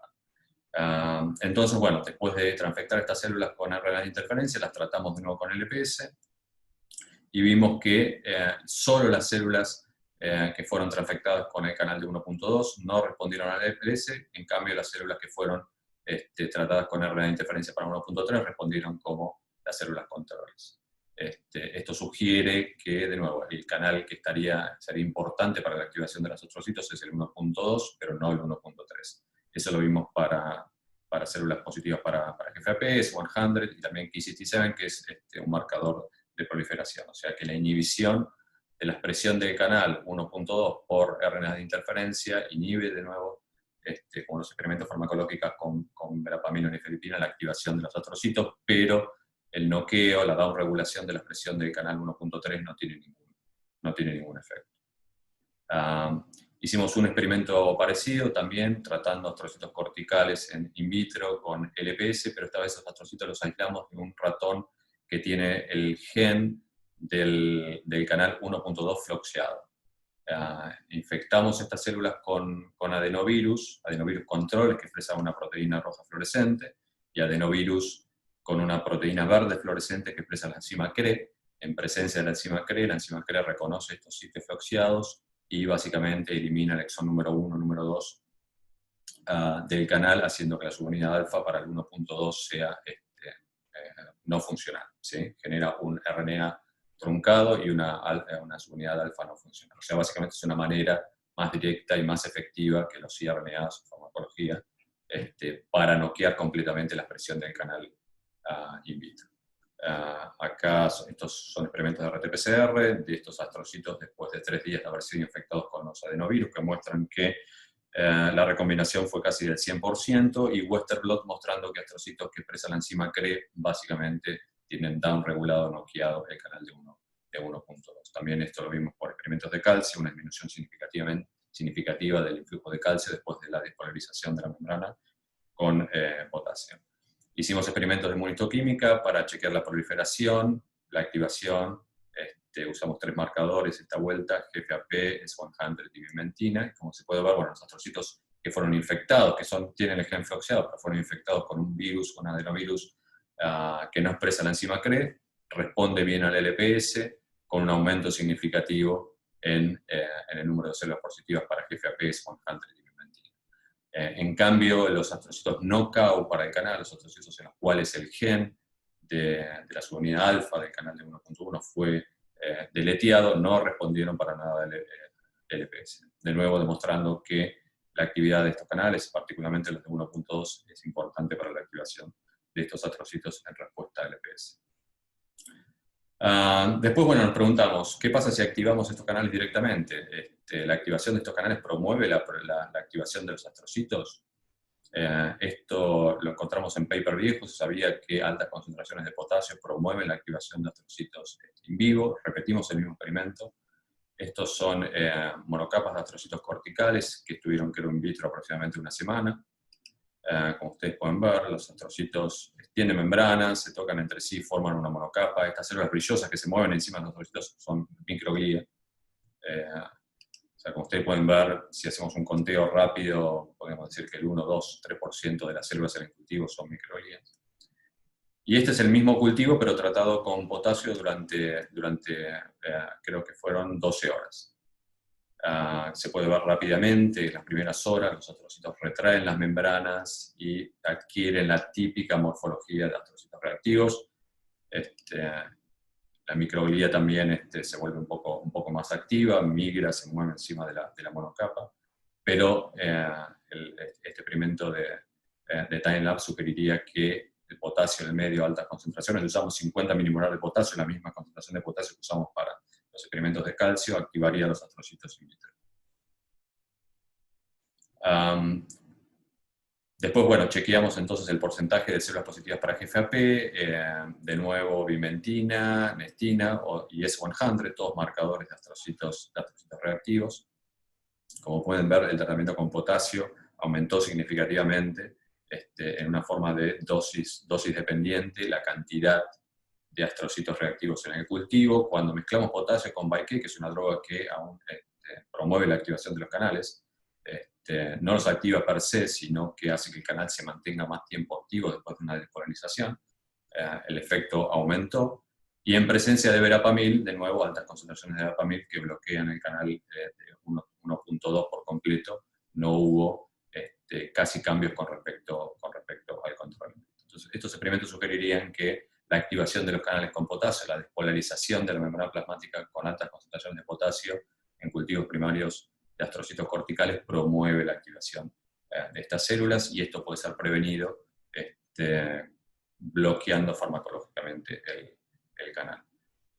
Entonces, bueno, después de transfectar estas células con RNA de interferencia, las tratamos de nuevo con el EPS y vimos que solo las células que fueron transfectadas con el canal de 1.2 no respondieron al EPS, en cambio las células que fueron tratadas con RNA de interferencia para 1.3 respondieron como las células controles. Esto sugiere que, de nuevo, el canal que sería importante para la activación de los astrocitos es el 1.2, pero no el 1.3. Eso lo vimos para células positivas para GFAP, es 100, y también Ki67, que es un marcador de proliferación. O sea que la inhibición de la expresión del canal 1.2 por RNA de interferencia inhibe de nuevo, como los experimentos farmacológicos con verapamina y nifedipina, la activación de los astrocitos, pero el noqueo, la downregulación de la expresión del canal 1.3 no tiene ningún efecto. Hicimos un experimento parecido también, tratando astrocitos corticales in vitro con LPS, pero esta vez esos astrocitos los aislamos de un ratón que tiene el gen del canal 1.2 floxeado. Infectamos estas células con adenovirus control, que expresa una proteína roja fluorescente, y adenovirus con una proteína verde fluorescente que expresa la enzima CRE. En presencia de la enzima CRE reconoce estos sitios floxiados y básicamente elimina el exón número 1, número 2 del canal, haciendo que la subunidad alfa para el 1.2 sea no funcional, ¿sí? Genera un RNA truncado y una subunidad alfa no funcional. O sea, básicamente es una manera más directa y más efectiva que los cRNAs o farmacología para noquear completamente la expresión del canal in vitro. Acá estos son experimentos de RT-PCR de estos astrocitos después de 3 días de haber sido infectados con los adenovirus, que muestran que la recombinación fue casi del 100%, y Western blot mostrando que astrocitos que expresan la enzima CRE básicamente tienen down regulado, noqueado el canal de 1.2. También esto lo vimos por experimentos de calcio, una disminución significativa del influjo de calcio después de la despolarización de la membrana con potasio. Hicimos experimentos de inmunistoquímica para chequear la proliferación, la activación. Usamos 3 marcadores esta vuelta: GFAP, S100 y vimentina. Como se puede ver, bueno, los astrocitos que fueron infectados, tienen el gen floxeado, pero fueron infectados con un virus, un adenovirus que no expresa la enzima CRE, responde bien al LPS, con un aumento significativo en el número de células positivas para GFAP, S100 y vimentina. En cambio, los astrocitos no CAU para el canal, los astrocitos en los cuales el gen de la subunidad alfa del canal de 1.1 fue deleteado, no respondieron para nada al LPS. De nuevo, demostrando que la actividad de estos canales, particularmente los de 1.2, es importante para la activación de estos astrocitos en respuesta al LPS. Después, bueno, nos preguntamos, ¿qué pasa si activamos estos canales directamente? ¿La activación de estos canales promueve la activación de los astrocitos? Esto lo encontramos en paper viejos. Se sabía que altas concentraciones de potasio promueven la activación de astrocitos in vivo. Repetimos el mismo experimento. Estos son monocapas de astrocitos corticales que estuvieron, creo, in vitro aproximadamente 1 semana. Como ustedes pueden ver, los astrocitos tienen membranas, se tocan entre sí, forman una monocapa. Estas células brillosas que se mueven encima de los astrocitos son microglía. O sea, como ustedes pueden ver, si hacemos un conteo rápido, podemos decir que el 1, 2, 3% de las células en el cultivo son microglías. Y este es el mismo cultivo, pero tratado con potasio durante creo que fueron 12 horas. Se puede ver rápidamente, en las primeras horas los astrocitos retraen las membranas y adquieren la típica morfología de astrocitos reactivos. La microglía también se vuelve un poco más activa, migra, se mueve encima de la monocapa, pero este experimento de time-lapse sugeriría que el potasio en el medio a altas concentraciones, usamos 50 milimolar de potasio, la misma concentración de potasio que usamos para los experimentos de calcio, activaría los astrocitos in vitro. Después, bueno, chequeamos entonces el porcentaje de células positivas para GFAP, de nuevo vimentina, nestina y S100, todos marcadores de astrocitos reactivos. Como pueden ver, el tratamiento con potasio aumentó significativamente en una forma de dosis dependiente la cantidad de astrocitos reactivos en el cultivo. Cuando mezclamos potasio con Baiquet, que es una droga que aún promueve la activación de los canales, no los activa per se, sino que hace que el canal se mantenga más tiempo activo después de una despolarización. El efecto aumentó. Y en presencia de verapamil, de nuevo, altas concentraciones de verapamil que bloquean el canal de 1.2 por completo, no hubo casi cambios con respecto al control. Entonces, estos experimentos sugerirían que la activación de los canales con potasio, la despolarización de la membrana plasmática con altas concentraciones de potasio en cultivos primarios de astrocitos corticales promueve la activación de estas células, y esto puede ser prevenido bloqueando farmacológicamente el canal.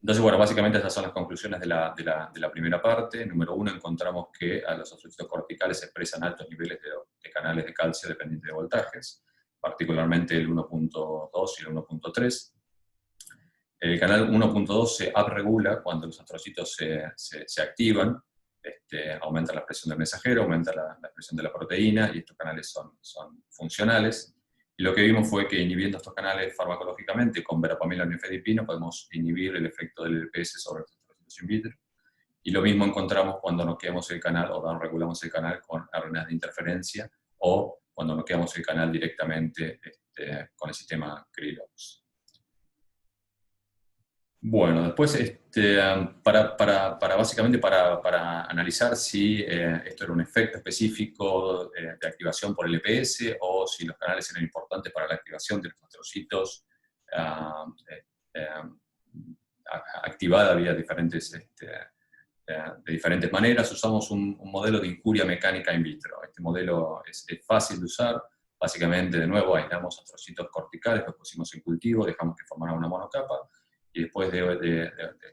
Entonces, bueno, básicamente estas son las conclusiones de la primera parte. Número 1, encontramos que a los astrocitos corticales se expresan altos niveles de canales de calcio dependientes de voltajes, particularmente el 1.2 y el 1.3. El canal 1.2 se upregula cuando los astrocitos se activan. Aumenta la expresión del mensajero, aumenta la expresión de la proteína, y estos canales son funcionales. Y lo que vimos fue que inhibiendo estos canales farmacológicamente con verapamil o nifedipino podemos inhibir el efecto del LPS sobre los astrocitos in vitro. Y lo mismo encontramos cuando noqueamos el canal o downregulamos el canal con RNAs de interferencia, o cuando noqueamos el canal directamente con el sistema CRILOX. Bueno, después, básicamente para analizar si esto era un efecto específico de activación por el EPS o si los canales eran importantes para la activación de los astrocitos activada vía diferentes, de diferentes maneras, usamos un modelo de injuria mecánica in vitro. Este modelo es fácil de usar. Básicamente, de nuevo, aislamos astrocitos corticales, los pusimos en cultivo, dejamos que formaran una monocapa, y después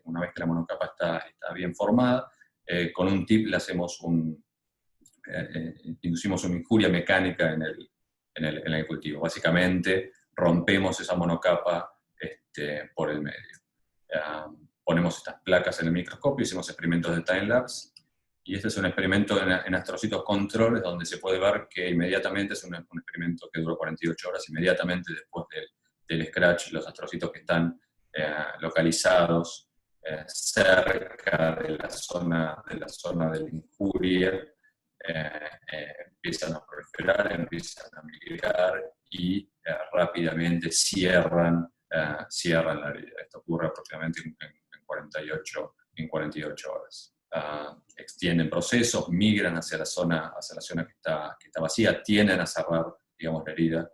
una vez que la monocapa está bien formada, con un tip le hacemos inducimos una injuria mecánica en el cultivo. Básicamente, rompemos esa monocapa por el medio. Ponemos estas placas en el microscopio, hicimos experimentos de time-lapse, y este es un experimento en astrocitos controles donde se puede ver que inmediatamente, es un experimento que duró 48 horas, inmediatamente después del scratch, los astrocitos que están localizados cerca de la zona de la injuria empiezan a proliferar, empiezan a migrar y rápidamente cierran la herida. Esto ocurre aproximadamente en 48 horas. Extienden procesos, migran hacia la zona que está vacía, tienden a cerrar, digamos, la herida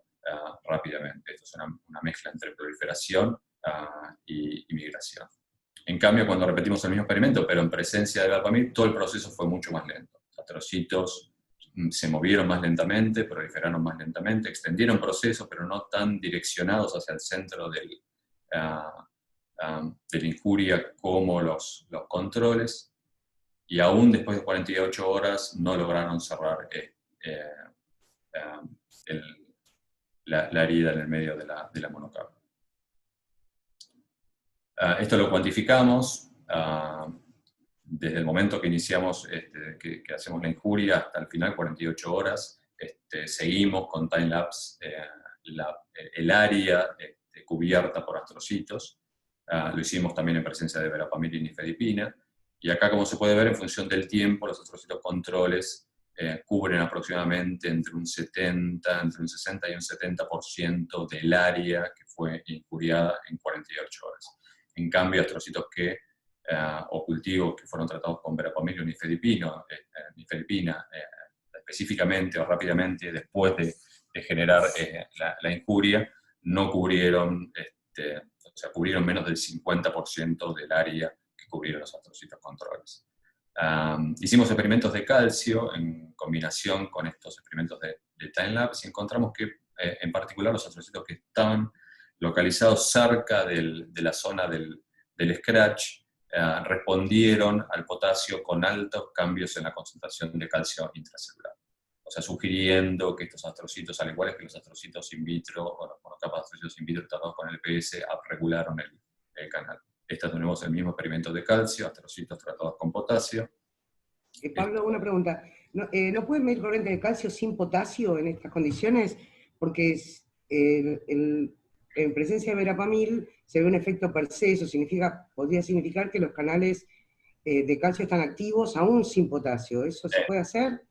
rápidamente. Esto es una mezcla entre proliferación y migración. En cambio, cuando repetimos el mismo experimento, pero en presencia de verapamil, todo el proceso fue mucho más lento. Los astrocitos se movieron más lentamente, proliferaron más lentamente, extendieron procesos, pero no tan direccionados hacia el centro de la injuria como los controles, y aún después de 48 horas no lograron cerrar la herida en el medio de la monocapa. Esto lo cuantificamos desde el momento que iniciamos, que hacemos la injuria hasta el final, 48 horas. Seguimos con time-lapse el área cubierta por astrocitos. Lo hicimos también en presencia de verapamil y nifedipina. Y acá, como se puede ver, en función del tiempo, los astrocitos controles cubren aproximadamente entre un 60 y un 70% del área que fue injuriada en 48 horas. En cambio, astrocitos o cultivos que fueron tratados con verapamil o nifedipina, específicamente o rápidamente después de generar la injuria, no cubrieron, cubrieron menos del 50% del área que cubrieron los astrocitos controles. Hicimos experimentos de calcio en combinación con estos experimentos de time-lapse y encontramos que, en particular, los astrocitos que estaban localizados cerca de la zona del scratch respondieron al potasio con altos cambios en la concentración de calcio intracelular. O sea, sugiriendo que estos astrocitos, al igual que los astrocitos in vitro, o los monocapas de astrocitos in vitro tratados con el EPS, regularon el canal. Este es de nuevo el mismo experimento de calcio, astrocitos tratados con potasio. Pablo, una pregunta. ¿No pueden medir corriente de calcio sin potasio en estas condiciones? Porque en presencia de verapamil se ve un efecto per se, eso podría significar que los canales de calcio están activos aún sin potasio. ¿Eso se puede hacer?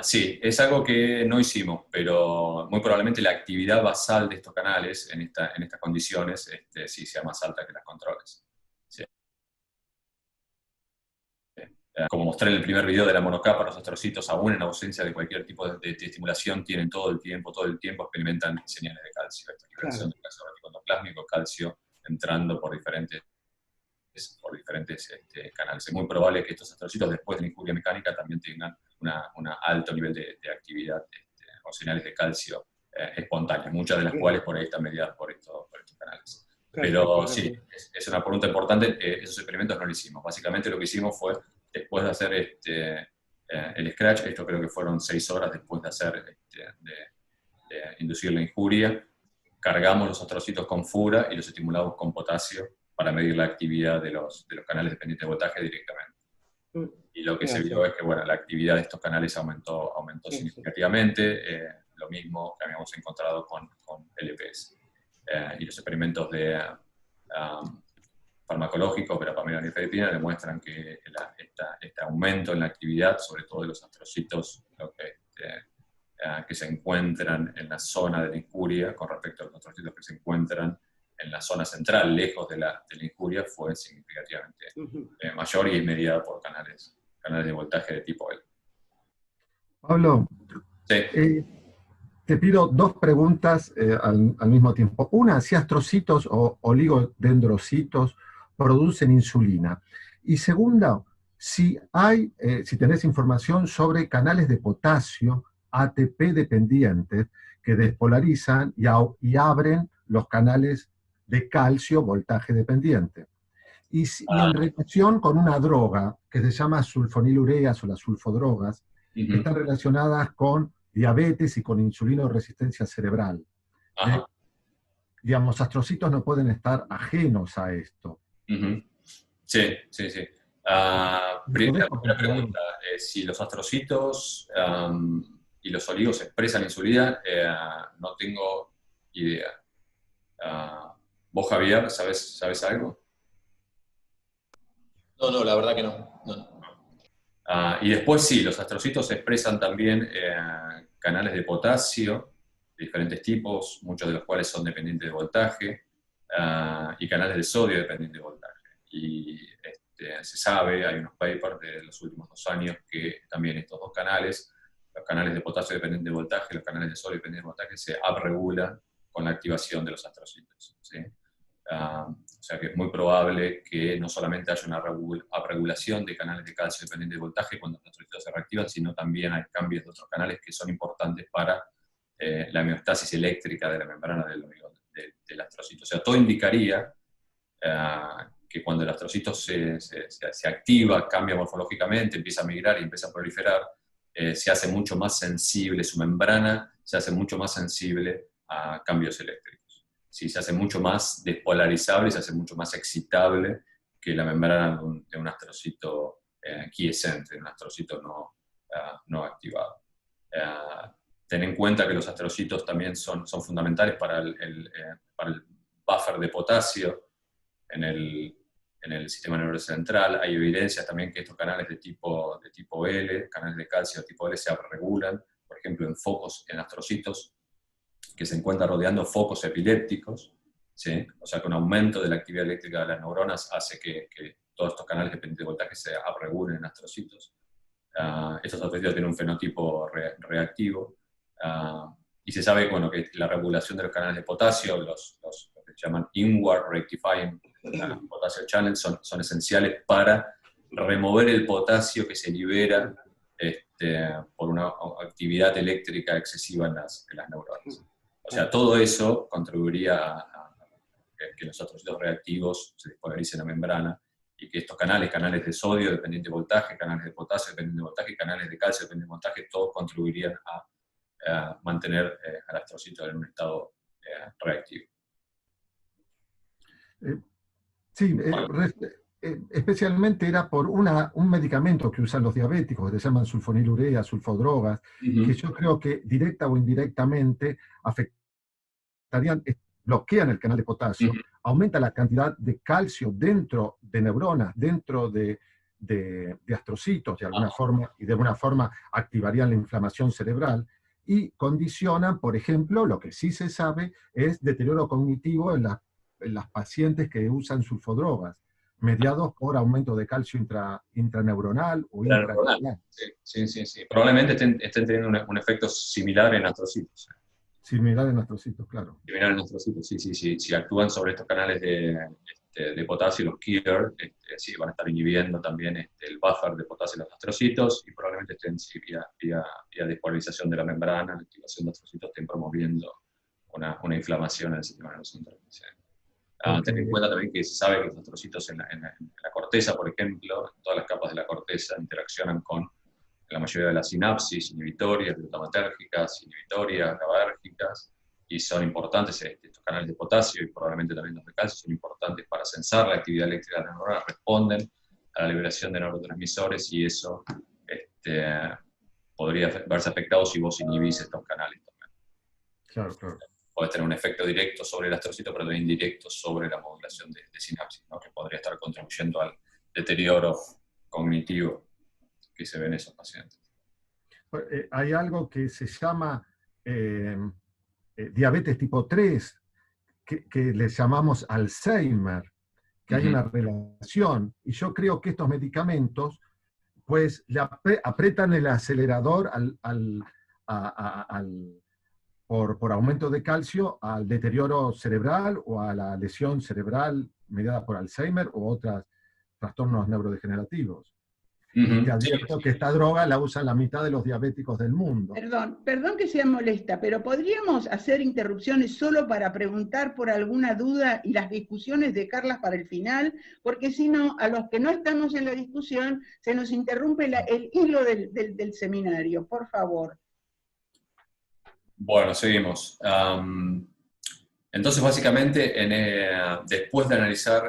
Sí, es algo que no hicimos, pero muy probablemente la actividad basal de estos canales en estas condiciones sí sea más alta que las controles. Sí. Como mostré en el primer video de la monocapa, los astrocitos, aún en ausencia de cualquier tipo de estimulación, tienen todo el tiempo experimentan señales de calcio. Esta liberación de calcio reticoendoplásmico, calcio entrando por diferentes canales. Es muy probable que estos astrocitos, después de la injuria mecánica, también tengan un alto nivel de actividad o señales de calcio espontáneas, muchas de las cuales por ahí están mediadas por estos canales. Pero sí, es una pregunta importante. Esos experimentos no lo hicimos. Básicamente lo que hicimos fue, después de hacer el scratch, esto creo que fueron 6 horas después de hacer de inducir la injuria, cargamos los astrocitos con fura y los estimulamos con potasio para medir la actividad de los canales dependientes de voltaje directamente. Y lo que se vio es que, bueno, la actividad de estos canales aumentó significativamente, lo mismo que habíamos encontrado con el EPS. Y los experimentos farmacológicos, verapamil y nifedipina, demuestran que este aumento en la actividad, sobre todo de los astrocitos que se encuentran en la zona de la injuria, con respecto a los astrocitos que se encuentran en la zona central, lejos de la injuria, fue significativamente mayor y es mediada por canales de voltaje de tipo L. Pablo, Sí. te pido dos preguntas al mismo tiempo. Una, si astrocitos o oligodendrocitos producen insulina. Y segunda, si tenés información sobre canales de potasio ATP dependientes que despolarizan y abren los canales de calcio voltaje dependiente. Y en relación con una droga que se llama sulfonilureas o las sulfodrogas, que están relacionadas con diabetes y con insulinoresistencia cerebral. Digamos, astrocitos no pueden estar ajenos a esto. Sí. Primera pregunta, si los astrocitos y los oligos expresan insulina, no tengo idea. ¿Vos, Javier, sabes algo? No, la verdad que no. Y después sí, los astrocitos expresan también canales de potasio de diferentes tipos, muchos de los cuales son dependientes de voltaje, y canales de sodio dependientes de voltaje. Y se sabe, hay unos papers de los últimos 2 años que también estos dos canales, los canales de potasio dependientes de voltaje y los canales de sodio dependientes de voltaje, se abregulan con la activación de los astrocitos, ¿sí? O sea que es muy probable que no solamente haya una abregulación de canales de calcio dependiente de voltaje cuando los astrocitos se reactivan, sino también hay cambios de otros canales que son importantes para la homeostasis eléctrica de la membrana del astrocito. O sea, todo indicaría que cuando el astrocito se activa, cambia morfológicamente, empieza a migrar y empieza a proliferar, se hace mucho más sensible, su membrana se hace mucho más sensible a cambios eléctricos. Sí, se hace mucho más despolarizable, se hace mucho más excitable que la membrana de un astrocito quiescente, de un astrocito no activado. Ten en cuenta que los astrocitos también son fundamentales para el buffer de potasio en el sistema nervioso central. Hay evidencias también que estos canales de tipo L, canales de calcio de tipo L, se regulan, por ejemplo, en focos, en astrocitos, que se encuentran rodeando focos epilépticos, ¿sí? O sea que un aumento de la actividad eléctrica de las neuronas hace que todos estos canales dependientes de voltaje se abregulen en astrocitos. Estos astrocitos tienen un fenotipo reactivo, y se sabe que la regulación de los canales de potasio, los que se llaman inward rectifying potassium channels, son esenciales para remover el potasio que se libera por una actividad eléctrica excesiva en las neuronas. O sea, todo eso contribuiría a que los astrocitos reactivos se despolaricen la membrana y que estos canales de sodio dependiente de voltaje, canales de potasio dependiente de voltaje, canales de calcio dependiente de voltaje, todos contribuirían a mantener al astrocito en un estado reactivo. Sí, especialmente era por un medicamento que usan los diabéticos, que se llaman sulfonilureas, sulfodrogas, que yo creo que directa o indirectamente bloquean el canal de potasio, aumenta la cantidad de calcio dentro de neuronas, dentro de astrocitos de alguna forma, y de alguna forma activarían la inflamación cerebral, y condicionan, por ejemplo, lo que sí se sabe es deterioro cognitivo en las pacientes que usan sulfodrogas, mediados por aumento de calcio intraneuronal o intraneuronal. Sí. Probablemente estén teniendo un efecto similar en astrocitos. Similar en astrocitos, claro. Similar en astrocitos, sí. Si actúan sobre estos canales de potasio, los KIR, sí, van a estar inhibiendo también el buffer de potasio en los astrocitos, y probablemente estén vía despolarización de la membrana, la activación de astrocitos, estén promoviendo una inflamación en el sistema nervioso central. Ten en cuenta también que se sabe que los astrocitos en la corteza, por ejemplo, en todas las capas de la corteza, interaccionan con la mayoría de las sinapsis inhibitorias, glutamatérgicas, inhibitorias, GABAérgicas, y son importantes estos canales de potasio y probablemente también los de calcio, son importantes para sensar la actividad eléctrica de las neuronas, responden a la liberación de neurotransmisores, y eso podría verse afectado si vos inhibís estos canales también. Claro. Puede tener un efecto directo sobre el astrocito, pero también indirecto sobre la modulación de sinapsis, ¿no? Que podría estar contribuyendo al deterioro cognitivo que se ve en esos pacientes. Hay algo que se llama diabetes tipo 3, que les llamamos Alzheimer, que hay una relación, y yo creo que estos medicamentos pues le apretan el acelerador por aumento de calcio al deterioro cerebral o a la lesión cerebral mediada por Alzheimer u otros trastornos neurodegenerativos. Y te advierto que esta droga la usan la mitad de los diabéticos del mundo. Perdón que sea molesta, pero ¿podríamos hacer interrupciones solo para preguntar por alguna duda y las discusiones de Carla para el final? Porque si no, a los que no estamos en la discusión, se nos interrumpe el hilo del seminario. Por favor. Bueno, seguimos. Entonces, básicamente, después de analizar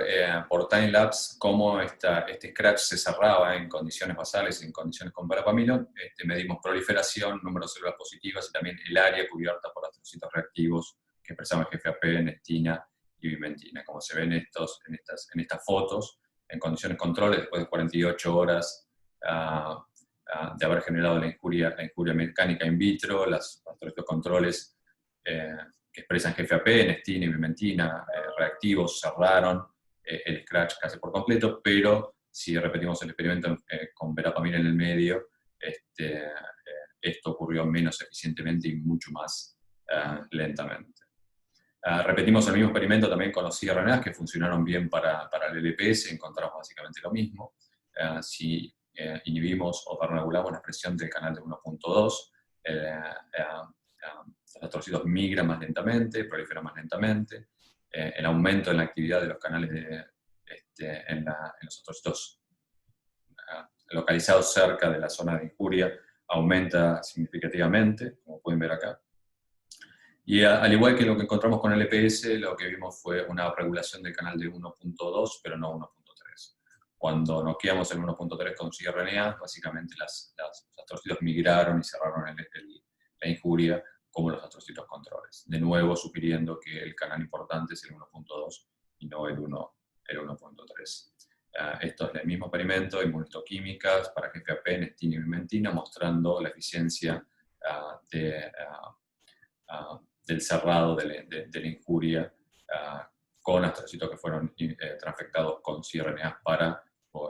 por time-lapse cómo este scratch se cerraba en condiciones basales, en condiciones con verapamilo, medimos proliferación, número de células positivas y también el área cubierta por astrocitos reactivos que expresaban GFAP, nestina y vimentina. Como se ven en estas fotos, en condiciones controles, después de 48 horas de haber generado la injuria mecánica in vitro, los astrocitos controles que expresan GFAP, nestina y vimentina, reactivos, cerraron el scratch casi por completo, pero si repetimos el experimento con verapamil en el medio, esto ocurrió menos eficientemente y mucho más lentamente. Repetimos el mismo experimento también con los cRNAs que funcionaron bien para el LPS, encontramos básicamente lo mismo. Si inhibimos o regulamos la expresión del canal de 1.2, los astrocitos migran más lentamente, proliferan más lentamente, el aumento en la actividad de los canales en los astrocitos localizados cerca de la zona de injuria aumenta significativamente, como pueden ver acá. Y al igual que lo que encontramos con el EPS, lo que vimos fue una regulación del canal de 1.2, pero no 1.3. Cuando noqueamos el 1.3 con cRNA, básicamente los astrocitos migraron y cerraron la injuria como los astrocitos controles. De nuevo, sugiriendo que el canal importante es el 1.2 y no el 1.3. Esto es el mismo experimento, inmunohistoquímicas para GFAP, nestina y vimentina, mostrando la eficiencia del cerrado de la injuria con astrocitos que fueron transfectados con cRNA para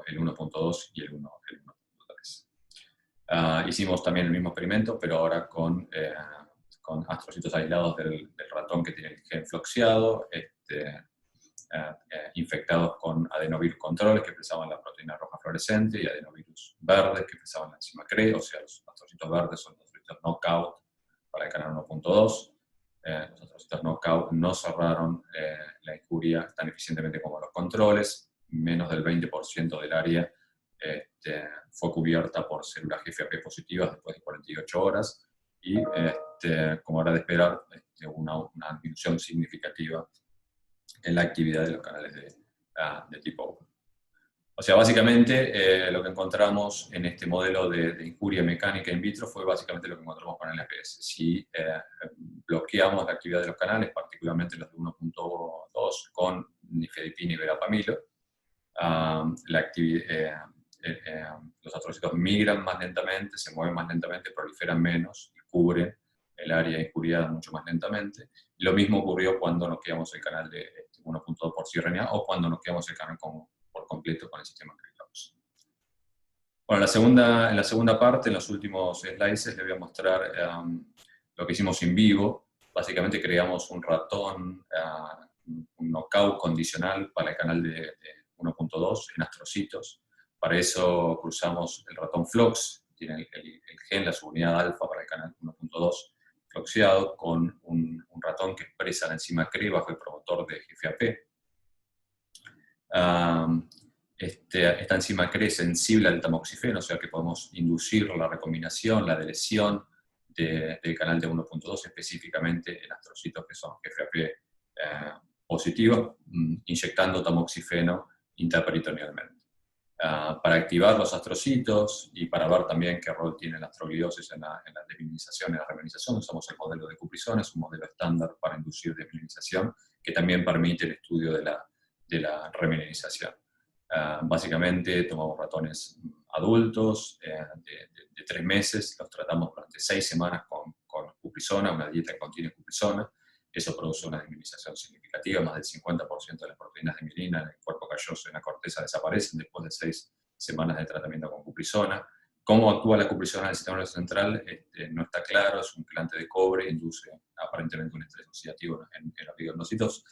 el 1.2 y el 1.3. Hicimos también el mismo experimento, pero ahora con astrocitos aislados del ratón que tiene el gen floxeado, infectados con adenovirus controles que expresaban la proteína roja fluorescente y adenovirus verdes que expresaban la enzima CRE, o sea, los astrocitos verdes son los astrocitos knockout para el canal 1.2. Los astrocitos knockout no cerraron la injuria tan eficientemente como los controles, menos del 20% del área fue cubierta por células GFAP positivas después de 48 horas, y como era de esperar, una disminución significativa en la actividad de los canales de tipo 1. O sea, básicamente lo que encontramos en este modelo de injuria mecánica in vitro fue básicamente lo que encontramos con el LPS. Si bloqueamos la actividad de los canales, particularmente los de 1.2 con nifedipina y verapamilo, los astrocitos migran más lentamente, se mueven más lentamente, proliferan menos y cubren el área injuriada mucho más lentamente. Y lo mismo ocurrió cuando noqueamos el canal de 1.2 por cRNA o cuando noqueamos el canal por completo con el sistema CRISPR. Bueno, en la segunda parte, en los últimos slides, les voy a mostrar lo que hicimos in vivo. Básicamente creamos un ratón, un knockout condicional para el canal de 1.2 en astrocitos. Para eso cruzamos el ratón Flox, tiene el gen, la subunidad alfa para el canal 1.2 floxeado, con un ratón que expresa la enzima CRE bajo el promotor de GFAP. Esta enzima CRE es sensible al tamoxifeno, o sea que podemos inducir la recombinación, la delesión del canal de 1.2, específicamente en astrocitos que son GFAP positivos, inyectando tamoxifeno intraperitonealmente. Para activar los astrocitos y para ver también qué rol tiene la astrogliosis en la desminimización y la reminización, usamos el modelo de Kuprizón, es un modelo estándar para inducir desminimización que también permite el estudio de la reminización. Básicamente tomamos ratones adultos de 3 meses, los tratamos durante 6 semanas con Kuprizona, una dieta que contiene Kuprizona. Eso produce una desminimización significativa significativa, más del 50% de las proteínas de mielina en el cuerpo calloso y en la corteza desaparecen después de 6 semanas de tratamiento con cuprizona. ¿Cómo actúa la cuprizona en el sistema nervioso central? No está claro, es un quelante de cobre, induce aparentemente un estrés oxidativo en los oligodendrocitos,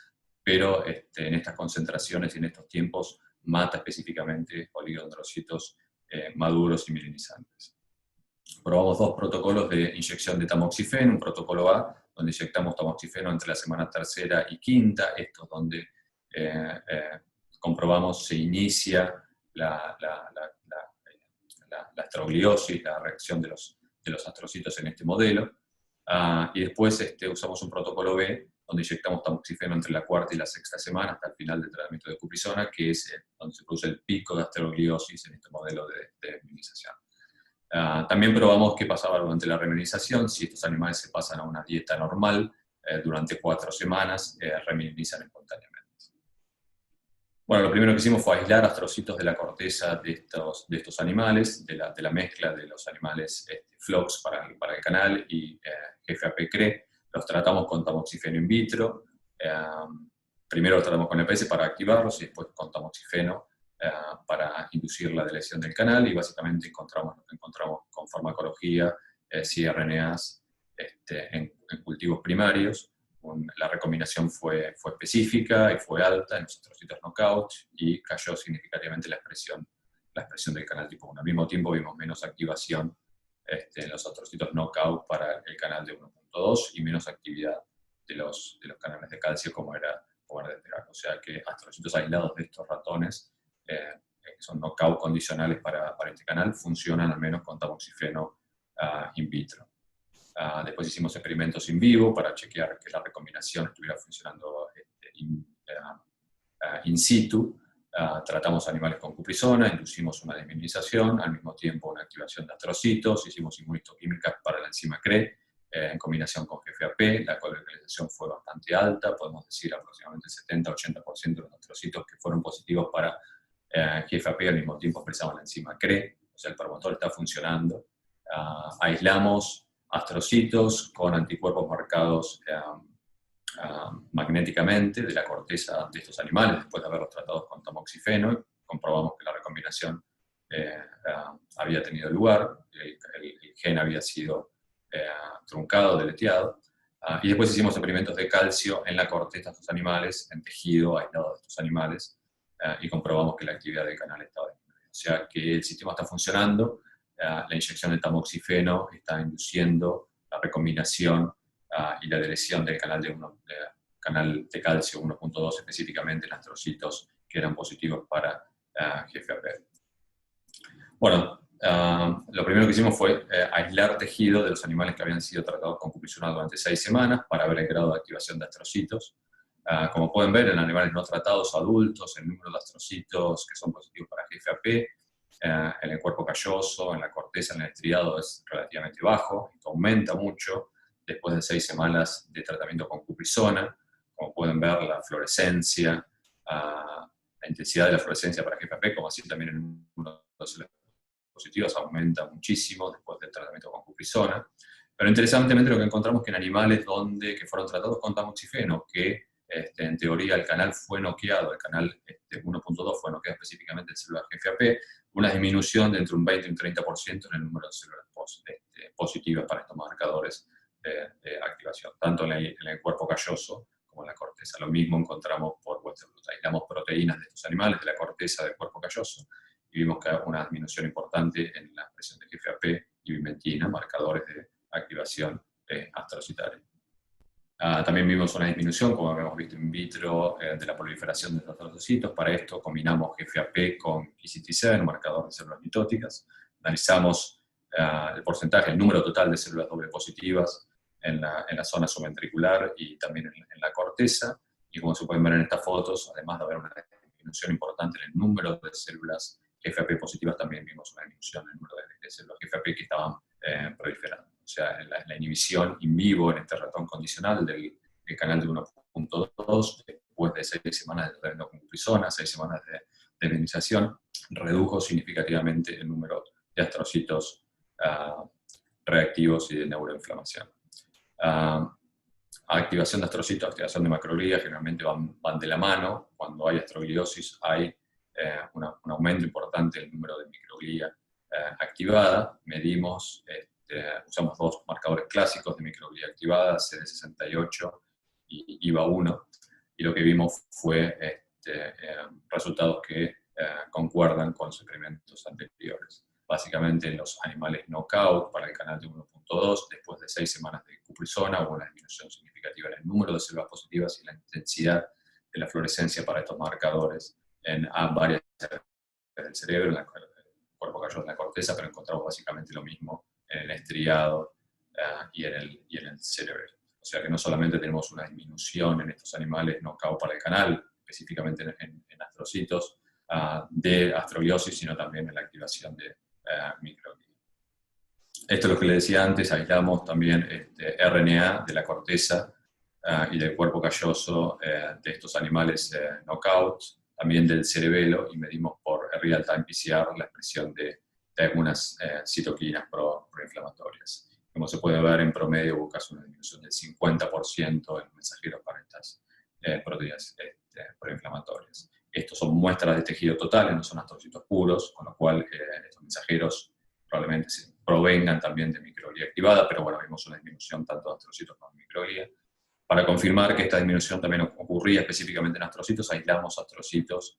pero en estas concentraciones y en estos tiempos mata específicamente oligodendrocitos maduros y mielinizantes. Probamos 2 protocolos de inyección de tamoxifeno, un protocolo A, donde inyectamos tamoxifeno entre la semana 3ª y 5ª, esto es donde comprobamos se inicia la astrogliosis, la reacción de los astrocitos en este modelo, y después usamos un protocolo B, donde inyectamos tamoxifeno entre la 4ª y la 6ª semana, hasta el final del tratamiento de cuprizona, que es donde se produce el pico de astrogliosis en este modelo de inmunización. También probamos qué pasaba durante la reminización, si estos animales se pasan a una dieta normal, durante 4 semanas, reminizan espontáneamente. Bueno, lo primero que hicimos fue aislar astrocitos de la corteza de estos animales, de la mezcla de los animales Flox para el canal y GFAP-CRE. Los tratamos con tamoxifeno in vitro. Primero los tratamos con EPS para activarlos y después con tamoxifeno para inducir la deleción del canal, y básicamente encontramos lo que encontramos con farmacología, cRNAs en cultivos primarios. La recombinación fue específica y fue alta en los astrocitos knockout y cayó significativamente la expresión del canal tipo 1. Al mismo tiempo vimos menos activación en los astrocitos knockout para el canal de 1.2 y menos actividad de los canales de calcio como era de esperar. O sea que astrocitos aislados de estos ratones, que son knockout condicionales para este canal, funcionan al menos con tamoxifeno in vitro. Después hicimos experimentos in vivo para chequear que la recombinación estuviera funcionando in situ. Tratamos animales con cuprizona, inducimos una desminimización, al mismo tiempo una activación de astrocitos, hicimos inmunistoquímicas para la enzima CRE, en combinación con GFAP, la colocalización fue bastante alta, podemos decir aproximadamente el 70-80% de los astrocitos que fueron positivos para GFAP al mismo tiempo expresaban la enzima CRE, o sea el promotor está funcionando. Aislamos astrocitos con anticuerpos marcados magnéticamente de la corteza de estos animales, después de haberlos tratados con tamoxifeno, comprobamos que la recombinación había tenido lugar, el gen había sido truncado, deleteado, y después hicimos experimentos de calcio en la corteza de estos animales, en tejido aislado de estos animales, y comprobamos que la actividad del canal estaba disminuida. O sea que el sistema está funcionando, la inyección de tamoxifeno está induciendo la recombinación y la deleción del canal de calcio 1.2, específicamente en astrocitos que eran positivos para GFAP. Bueno, lo primero que hicimos fue aislar tejido de los animales que habían sido tratados con cuprizona durante 6 semanas para ver el grado de activación de astrocitos. Como pueden ver, en animales no tratados adultos, el número de astrocitos que son positivos para GFAP en el cuerpo calloso, en la corteza, en el estriado es relativamente bajo, esto aumenta mucho después de 6 semanas de tratamiento con cuprizona. Como pueden ver, la fluorescencia, la intensidad de la fluorescencia para GFAP, como así también en uno de los positivos, aumenta muchísimo después del tratamiento con cuprizona. Pero interesantemente lo que encontramos es que en animales que fueron tratados con tamoxifeno, que en teoría el canal fue noqueado, el canal 1.2 fue noqueado específicamente en células GFAP, una disminución de entre un 20 y un 30% en el número de células positivas para estos marcadores de activación, tanto en el cuerpo calloso como en la corteza. Lo mismo encontramos por Western blot. Aislamos proteínas de estos animales de la corteza del cuerpo calloso y vimos que hay una disminución importante en la expresión de GFAP y vimentina, marcadores de activación astrocitaria. También vimos una disminución, como habíamos visto in vitro, de la proliferación de los astrocitos. Para esto combinamos GFAP con ECT7, marcador de células mitóticas. Analizamos el porcentaje, el número total de células doble positivas en la zona subventricular y también en la corteza. Y como se pueden ver en estas fotos, además de haber una disminución importante en el número de células GFAP positivas, también vimos una disminución en el número de células GFAP que estaban proliferando. O sea, la inhibición in vivo en este ratón condicional del canal de 1.2, después de 6 semanas de tratamiento con cuprizona, 6 semanas de indemnización, redujo significativamente el número de astrocitos reactivos y de neuroinflamación. activación de astrocitos, activación de macroglía, generalmente van de la mano. Cuando hay astrogliosis hay un aumento importante del número de microglía activada. Medimos, usamos dos marcadores clásicos de microglía activada, CD68 y IVA1, y lo que vimos fue resultados que concuerdan con los experimentos anteriores. Básicamente en los animales knockout para el canal de 1.2, después de 6 semanas de cuprizona, hubo una disminución significativa en el número de células positivas y la intensidad de la fluorescencia para estos marcadores en varias áreas del cerebro, en el cuerpo calloso, en la corteza, pero encontramos básicamente lo mismo en el estriado y en el cerebro. O sea que no solamente tenemos una disminución en estos animales knockout para el canal, específicamente en astrocitos, de astrogliosis, sino también en la activación de microglía. Esto es lo que le decía antes, aislamos también RNA de la corteza y del cuerpo calloso de estos animales knockout, también del cerebelo, y medimos por real-time PCR la expresión de algunas citoquinas proinflamatorias. Como se puede ver, en promedio hubo casi una disminución del 50% en mensajeros para estas proteínas proinflamatorias. Estos son muestras de tejido totales, no son astrocitos puros, con lo cual estos mensajeros probablemente provengan también de microglía activada, pero bueno, vimos una disminución tanto de astrocitos como de microglía. Para confirmar que esta disminución también ocurría específicamente en astrocitos, aislamos astrocitos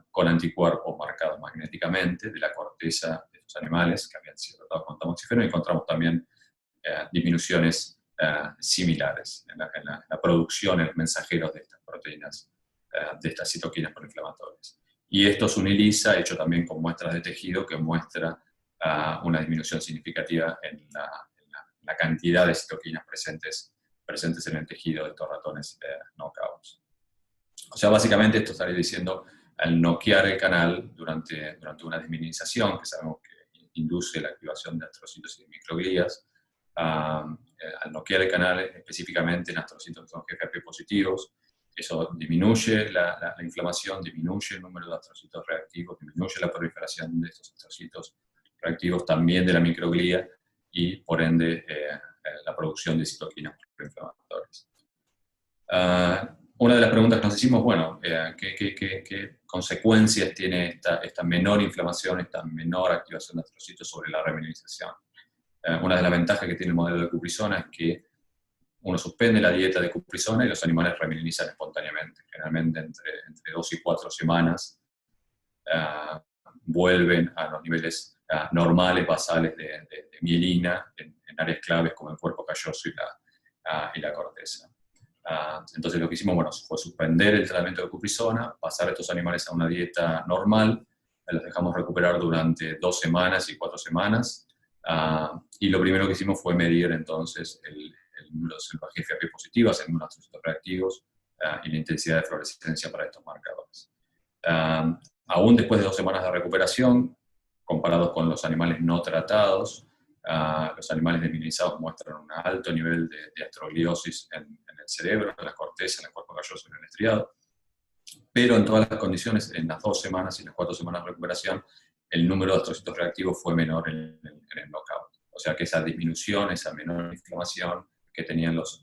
con anticuerpos marcados magnéticamente de la corteza de estos animales que habían sido tratados con tamoxifeno, y encontramos también disminuciones similares en la producción en los mensajeros de estas proteínas, de estas citoquinas proinflamatorias. Y esto es un ELISA hecho también con muestras de tejido que muestra una disminución significativa en la cantidad de citoquinas presentes en el tejido de estos ratones knockouts. O sea, básicamente esto estaría diciendo, al noquear el canal durante una desminimización, que sabemos que induce la activación de astrocitos y de microglías, al noquear el canal específicamente en astrocitos que son GFAP positivos, eso disminuye la inflamación, disminuye el número de astrocitos reactivos, disminuye la proliferación de estos astrocitos reactivos, también de la microglía, y por ende la producción de citoquinas proinflamatorias. Una de las preguntas que nos hicimos, bueno, ¿qué consecuencias tiene esta menor inflamación, esta menor activación de astrocitos sobre la remilinización? Una de las ventajas que tiene el modelo de cuprizona es que uno suspende la dieta de cuprizona y los animales remilinizan espontáneamente. Generalmente entre 2 y 4 semanas vuelven a los niveles normales, basales de mielina en áreas claves como el cuerpo calloso y la corteza. Entonces lo que hicimos, bueno, fue suspender el tratamiento de cuprizona, pasar a estos animales a una dieta normal, los dejamos recuperar durante 2 semanas y 4 semanas, y lo primero que hicimos fue medir entonces el número de células GFAP positivas, el número de astrocitos reactivos y la intensidad de fluorescencia para estos marcadores. Aún después de 2 semanas de recuperación, comparados con los animales no tratados, los animales desminimizados muestran un alto nivel de astrogliosis en el cerebro, en la corteza, en el cuerpo calloso y en el estriado. Pero en todas las condiciones, en las 2 semanas y las 4 semanas de recuperación, el número de astrocitos reactivos fue menor en el knockout. O sea que esa disminución, esa menor inflamación que tenían los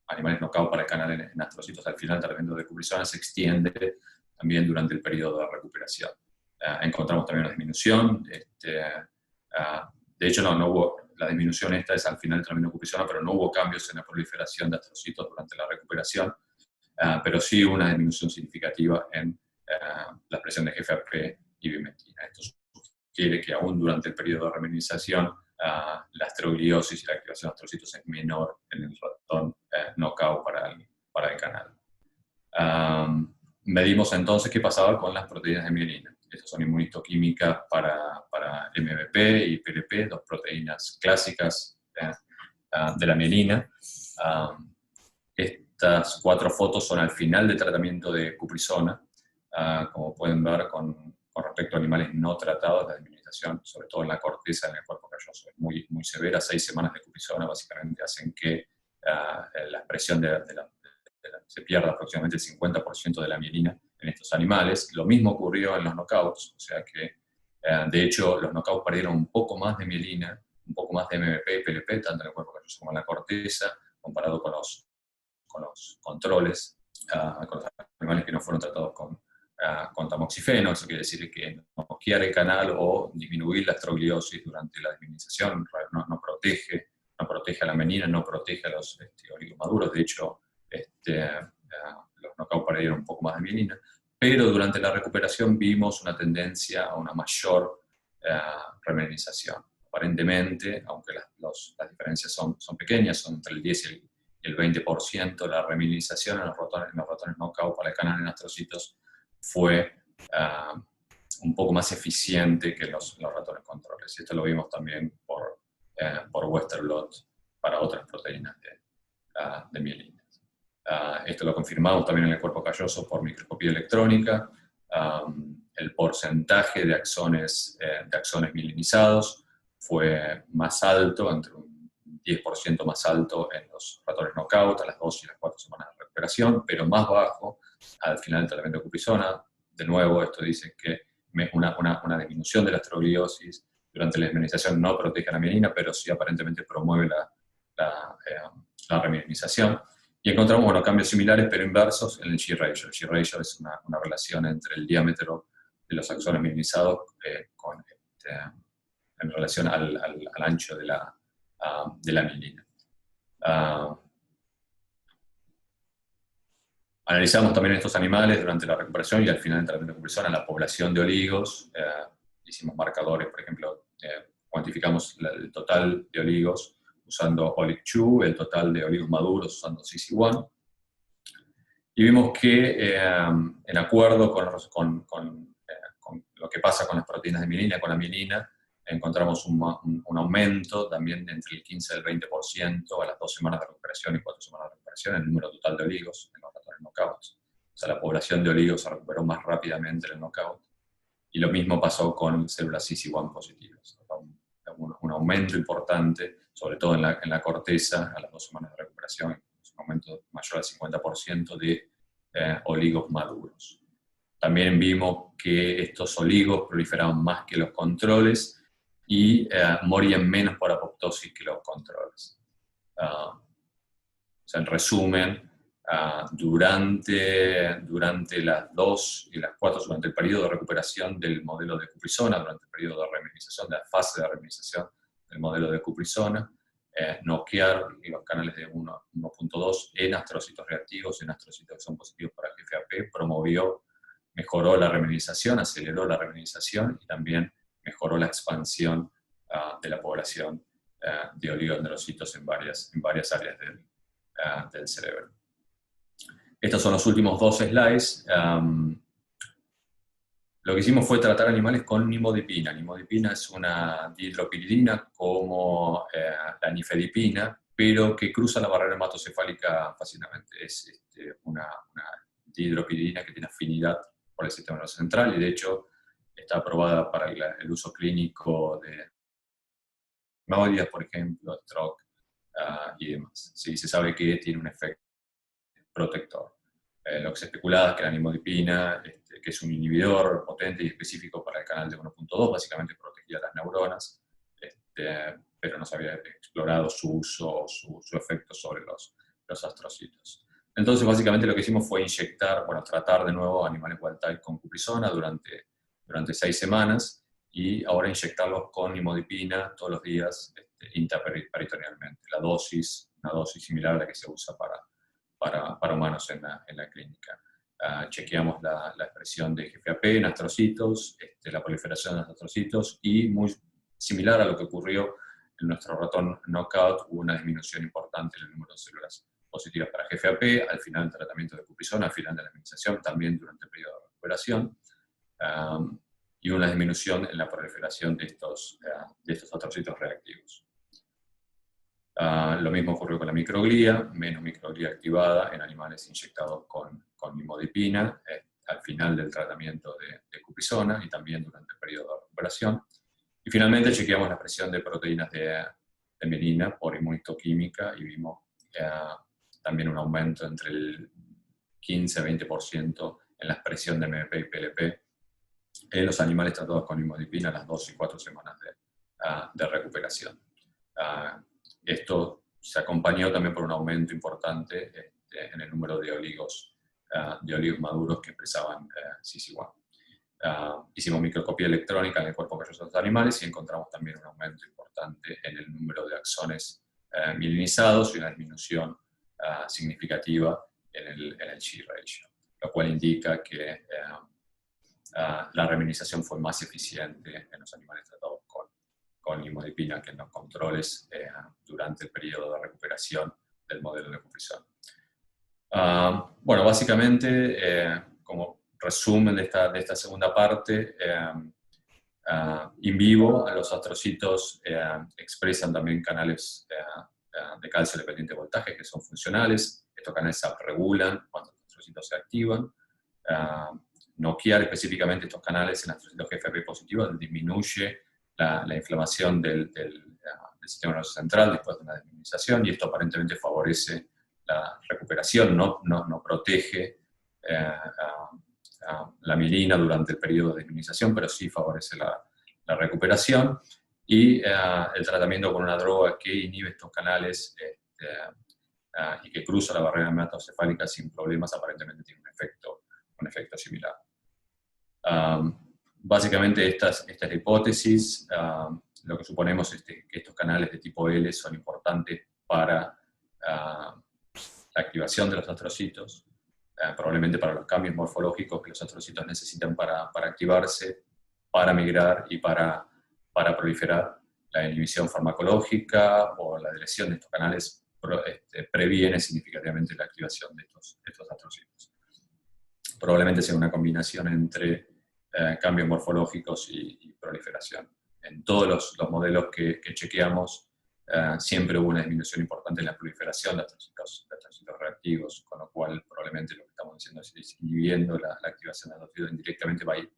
animales knockout para el canal en astrocitos al final del tratamiento de cuprizona se extiende también durante el periodo de recuperación. Encontramos también una disminución, de hecho no hubo, la disminución esta es al final del tratamiento de cuprizona, pero no hubo cambios en la proliferación de astrocitos durante la recuperación, pero sí una disminución significativa en la expresión de GFAP y bimetina. Esto sugiere que aún durante el periodo de remilinización la astrogliosis y la activación de astrocitos es menor en el ratón knockout para el canal. Medimos entonces qué pasaba con las proteínas de mielina. Estas son inmunistoquímicas para MVP y PLP, 2 proteínas clásicas de la mielina. Estas 4 fotos son al final del tratamiento de cuprizona. Como pueden ver, con respecto a animales no tratados, la disminución, sobre todo en la corteza, en el cuerpo calloso, es muy, muy severa. 6 semanas de cuprizona básicamente hacen que la expresión se pierda aproximadamente el 50% de la mielina en estos animales. Lo mismo ocurrió en los knockouts, o sea que, de hecho, los knockouts perdieron un poco más de mielina, un poco más de MVP y PLP, tanto en el cuerpo calloso como en la corteza, comparado con los controles, con los animales que no fueron tratados con tamoxifeno. Eso quiere decir que noquear el canal o disminuir la astrogliosis durante la desmielinización no protege a la menina, no protege a los oligos maduros. De hecho, los knockout perdieron un poco más de mielina, pero durante la recuperación vimos una tendencia a una mayor remelinización. Aparentemente, aunque las diferencias son pequeñas, son entre el 10 y el 20%, la remelinización en los ratones knockout para el canal en astrocitos fue un poco más eficiente que los ratones controles. Y esto lo vimos también por Western blot para otras proteínas de mielina. Esto lo confirmamos también en el cuerpo calloso por microscopía electrónica. El porcentaje de axones mielinizados fue más alto, entre un 10% más alto en los ratones knockout a las 2 y las 4 semanas de recuperación, pero más bajo al final del tratamiento de cuprizona. De nuevo, esto dice que una disminución de la astrogliosis durante la desmielinización no protege a la mielina, pero sí aparentemente promueve la remielinización. Y encontramos cambios similares pero inversos en el G-ratio. El G-ratio es una relación entre el diámetro de los axones mielinizados en relación al ancho de la mielina. Analizamos también estos animales durante la recuperación y al final del tratamiento de cuprizona la población de oligos. Hicimos marcadores, por ejemplo, cuantificamos el total de oligos usando OLIG2, el total de oligos maduros usando CC1, y vimos que en acuerdo con lo que pasa con las proteínas de mielina, con la mielina, encontramos un aumento también de entre el 15 y el 20% a las 2 semanas de recuperación y 4 semanas de recuperación en el número total de oligos en los ratones knockouts. O sea, la población de oligos se recuperó más rápidamente en el knockout. Y lo mismo pasó con células CC1 positivas. Un aumento importante, sobre todo en la corteza, a las 2 semanas de recuperación, un aumento mayor al 50% de oligos maduros. También vimos que estos oligos proliferaban más que los controles y morían menos por apoptosis que los controles. O sea, en resumen, durante las 2 y las 4, durante el periodo de recuperación del modelo de cuprizona, durante el periodo de reminización, de la fase de reminización del modelo de cuprizona, noquear los canales de 1.2 en astrocitos reactivos, en astrocitos que son positivos para GFAP, mejoró la reminización, aceleró la reminización y también mejoró la expansión de la población de oligodendrocitos en varias áreas del cerebro. Estos son los últimos 2 slides. Lo que hicimos fue tratar animales con nimodipina. Nimodipina es una dihidropiridina como la nifedipina, pero que cruza la barrera hematocefálica fácilmente. Es una dihidropiridina que tiene afinidad por el sistema nervioso central y de hecho está aprobada para el uso clínico de hemorroides, por ejemplo, stroke y demás. Sí, se sabe que tiene un efecto protector. Lo que se especulaba es que la nimodipina, que es un inhibidor potente y específico para el canal de 1.2, básicamente protegía las neuronas, pero no se había explorado su uso o su efecto sobre los astrocitos. Entonces, básicamente lo que hicimos fue tratar de nuevo animales wild type con cuprizona durante 6 semanas y ahora inyectarlos con nimodipina todos los días intraperitonealmente. Una dosis similar a la que se usa para humanos en la clínica. Chequeamos la expresión de GFAP en astrocitos, la proliferación de los astrocitos y muy similar a lo que ocurrió en nuestro ratón knockout, hubo una disminución importante en el número de células positivas para GFAP al final del tratamiento de cuprizona, al final de la administración, también durante el periodo de recuperación, y una disminución en la proliferación de estos astrocitos reactivos. Lo mismo ocurrió con la microglía, menos microglía activada en animales inyectados con nimodipina al final del tratamiento de cuprizona y también durante el periodo de recuperación. Y finalmente chequeamos la expresión de proteínas de mielina por inmunistoquímica y vimos también un aumento entre el 15 y 20% en la expresión de MP y PLP en los animales tratados con nimodipina a las 2 y 4 semanas de recuperación. Esto se acompañó también por un aumento importante en el número de oligos maduros que expresaban CIC1. Hicimos microscopía electrónica en el cuerpo calloso de los animales y encontramos también un aumento importante en el número de axones mielinizados y una disminución significativa en el G ratio, lo cual indica que la reminización fue más eficiente en los animales tratados con imodipina que en los controles durante el periodo de recuperación del modelo de Cuprizona. Bueno, básicamente, como resumen de esta segunda parte, in vivo los astrocitos expresan también canales de calcio dependiente de voltaje que son funcionales. Estos canales se regulan cuando los astrocitos se activan. Noquear específicamente estos canales en astrocitos GFR positivos disminuye la inflamación del sistema nervioso central después de una desminimización, y esto aparentemente favorece la recuperación, no protege la mielina durante el periodo de desminimización, pero sí favorece la recuperación. Y el tratamiento con una droga que inhibe estos canales y que cruza la barrera hematocefálica sin problemas, aparentemente tiene un efecto similar. Básicamente esta es la hipótesis. Lo que suponemos es que estos canales de tipo L son importantes para la activación de los astrocitos, probablemente para los cambios morfológicos que los astrocitos necesitan para activarse, para migrar y para proliferar. La inhibición farmacológica o la deleción de estos canales previene significativamente la activación de estos astrocitos. Probablemente sea una combinación entre cambios morfológicos y proliferación. En todos los modelos que chequeamos, siempre hubo una disminución importante en la proliferación de astrocitos reactivos, con lo cual probablemente lo que estamos diciendo es inhibiendo la activación de astrocitos indirectamente va a ir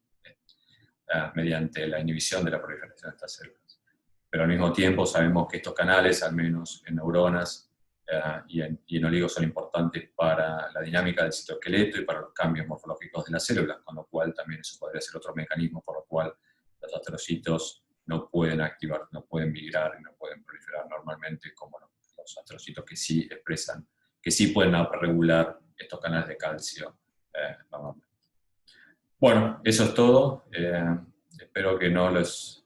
mediante la inhibición de la proliferación de estas células. Pero al mismo tiempo sabemos que estos canales, al menos en neuronas y en oligos, son importantes para la dinámica del citoesqueleto y para los cambios morfológicos de las células, con lo cual también eso podría ser otro mecanismo por el cual los astrocitos no pueden activar, no pueden migrar y no pueden proliferar normalmente como los astrocitos que sí expresan, que sí pueden regular estos canales de calcio normalmente. Bueno, eso es todo. Espero que no nos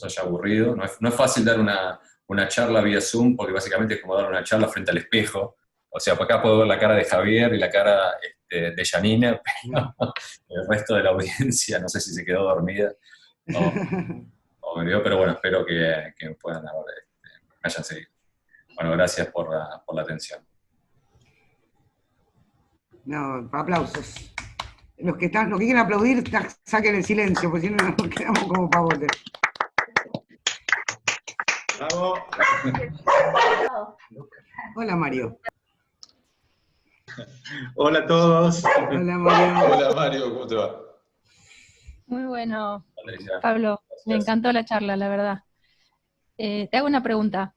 haya aburrido. No es fácil dar una charla vía Zoom, porque básicamente es como dar una charla frente al espejo. O sea, por acá puedo ver la cara de Javier y la cara de Janina, pero el resto de la audiencia no sé si se quedó dormida o me vio, pero bueno, espero que puedan me hayan seguido. Bueno, gracias por la atención. No, aplausos. Los que quieren aplaudir, saquen el silencio, porque si no nos quedamos como pavotes. ¡Bravo! Hola, Mario. Hola a todos. Hola, Mario. Hola, Mario, ¿cómo te va? Muy bueno, Patricia. Pablo. Me encantó la charla, la verdad. Te hago una pregunta.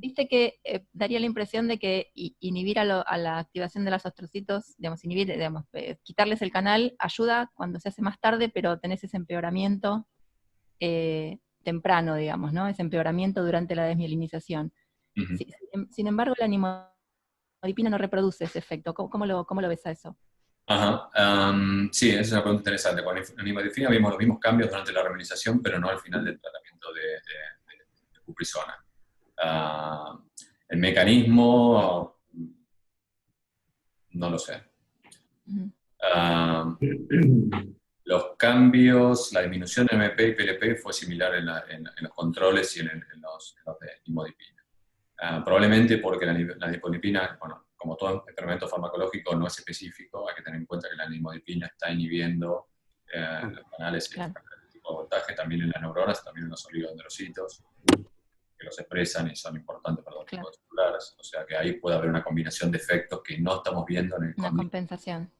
Viste que daría la impresión de que inhibir a la activación de los astrocitos, quitarles el canal, ayuda cuando se hace más tarde, pero tenés ese empeoramiento temprano, digamos, ¿no? Ese empeoramiento durante la desmielinización. Sin embargo, la nimodipina no reproduce ese efecto. ¿Cómo lo ves a eso? Ajá. Sí, esa es una pregunta interesante. Con la nimodipina vimos los mismos cambios durante la reminización, pero no al final del tratamiento de Cuprizona. El mecanismo, no lo sé. Los cambios, la disminución de MP y PLP fue similar en los controles y en los de nimodipina. Probablemente porque la nimodipina, bueno, como todo experimento farmacológico, no es específico. Hay que tener en cuenta que la nimodipina está inhibiendo los canales de tipo de voltaje, también en las neuronas, también en los oligodendrocitos, que los expresan y son importantes para los tipos celulares. O sea que ahí puede haber una combinación de efectos que no estamos viendo en el compensación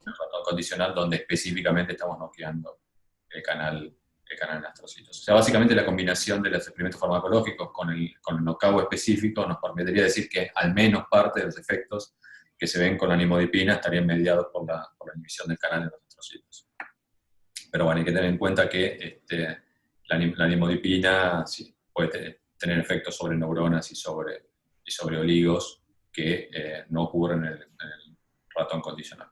condicional, donde específicamente estamos noqueando el canal de astrocitos. O sea, básicamente la combinación de los experimentos farmacológicos con el knockout específico nos permitiría decir que al menos parte de los efectos que se ven con la nimodipina estarían mediados por la inhibición del canal de los astrocitos. Pero bueno, hay que tener en cuenta que la nimodipina sí, puede tener efectos sobre neuronas y sobre y sobre oligos que no ocurren en el ratón condicional.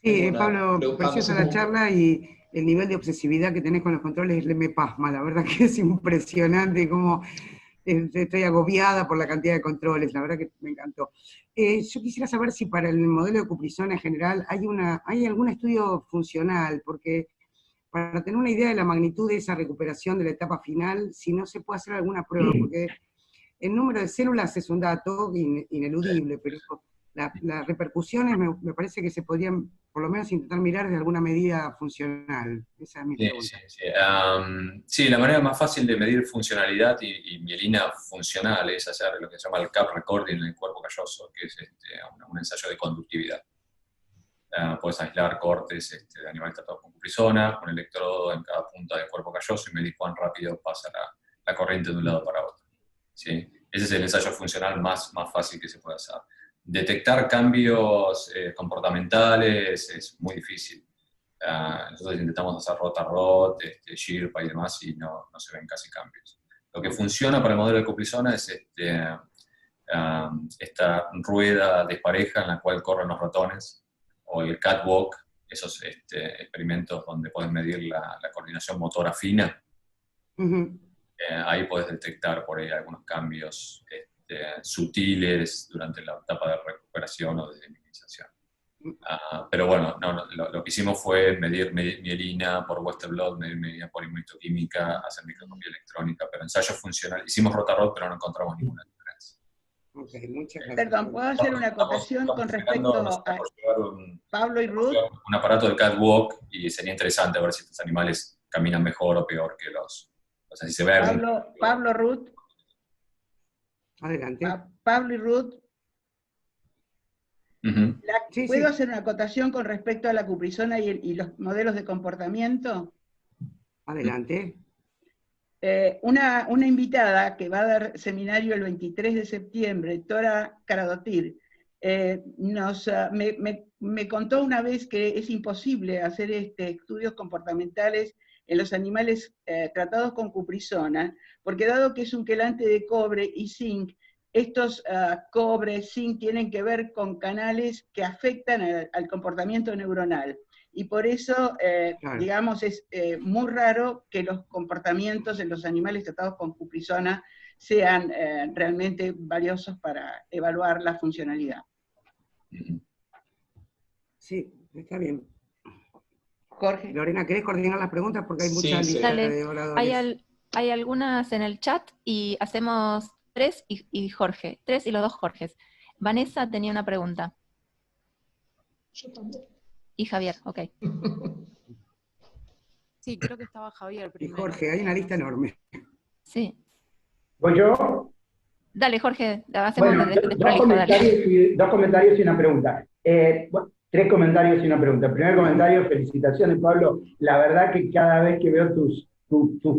Sí, Pablo, preciosa la charla y el nivel de obsesividad que tenés con los controles me pasma, la verdad que es impresionante cómo estoy agobiada por la cantidad de controles, la verdad que me encantó. Yo quisiera saber si para el modelo de Cuprición en general hay algún estudio funcional, porque para tener una idea de la magnitud de esa recuperación de la etapa final, si no se puede hacer alguna prueba, porque el número de células es un dato ineludible, pero las repercusiones me parece que se podrían por lo menos intentar mirar de alguna medida funcional. Esa es mi pregunta. Sí, la manera más fácil de medir funcionalidad y mielina funcional es hacer lo que se llama el cap recording en el cuerpo calloso, que es un ensayo de conductividad. Puedes aislar cortes de animales tratados con cuprizona, un electrodo en cada punta del cuerpo calloso y medir cuán rápido pasa la corriente de un lado para otro. ¿Sí? Ese es el ensayo funcional más fácil que se puede hacer. Detectar cambios comportamentales es muy difícil. Nosotros intentamos hacer rot-a-rot, Sherpa y demás, y no se ven casi cambios. Lo que funciona para el modelo de cuprizona es esta rueda despareja en la cual corren los ratones, o el catwalk, esos experimentos donde puedes medir la coordinación motora fina. Ahí puedes detectar por ahí algunos cambios sutiles durante la etapa de recuperación o de inmunización. Pero bueno, lo que hicimos fue medir mielina por Western blot, medir mielina por inmunohistoquímica, hacer microscopía electrónica, pero ensayo funcional. Hicimos rot-a-rot, pero no encontramos ninguna diferencia. Okay, muchas gracias. Perdón, ¿puedo hacer una acotación con respecto a Pablo y Ruth? Un aparato de catwalk, y sería interesante ver si estos animales caminan mejor o peor que los... O sea, si se ve Pablo, Ruth. Adelante. Pablo y Ruth. ¿Puedo hacer una acotación con respecto a la cuprizona y los modelos de comportamiento? Adelante. Una invitada que va a dar seminario el 23 de septiembre, Tora Karadotir, me contó una vez que es imposible hacer estudios comportamentales en los animales tratados con cuprizona, porque dado que es un quelante de cobre y zinc, estos cobre, zinc tienen que ver con canales que afectan al comportamiento neuronal. Y por eso, claro, digamos, es muy raro que los comportamientos en los animales tratados con cuprizona sean realmente valiosos para evaluar la funcionalidad. Sí, está bien. Jorge. Lorena, ¿querés coordinar las preguntas? Porque hay mucha lista de oradores. Hay algunas en el chat y hacemos 3 y Jorge. 3 y los 2 Jorges. Vanessa tenía una pregunta. Yo también. Y Javier, ok. Sí, creo que estaba Javier primero. Y Jorge, hay una lista enorme. Sí. ¿Voy yo? Dale, Jorge, hacemos dos comentarios y una pregunta. 3 comentarios y una pregunta. Primer comentario, felicitaciones, Pablo. La verdad que cada vez que veo tus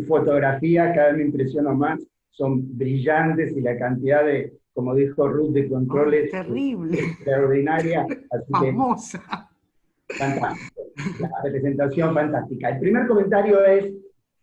fotografías, cada vez me impresiona más. Son brillantes y la cantidad de, como dijo Ruth, de controles terrible, extraordinaria. Así famosa. Fantástico. La representación fantástica. El primer comentario es,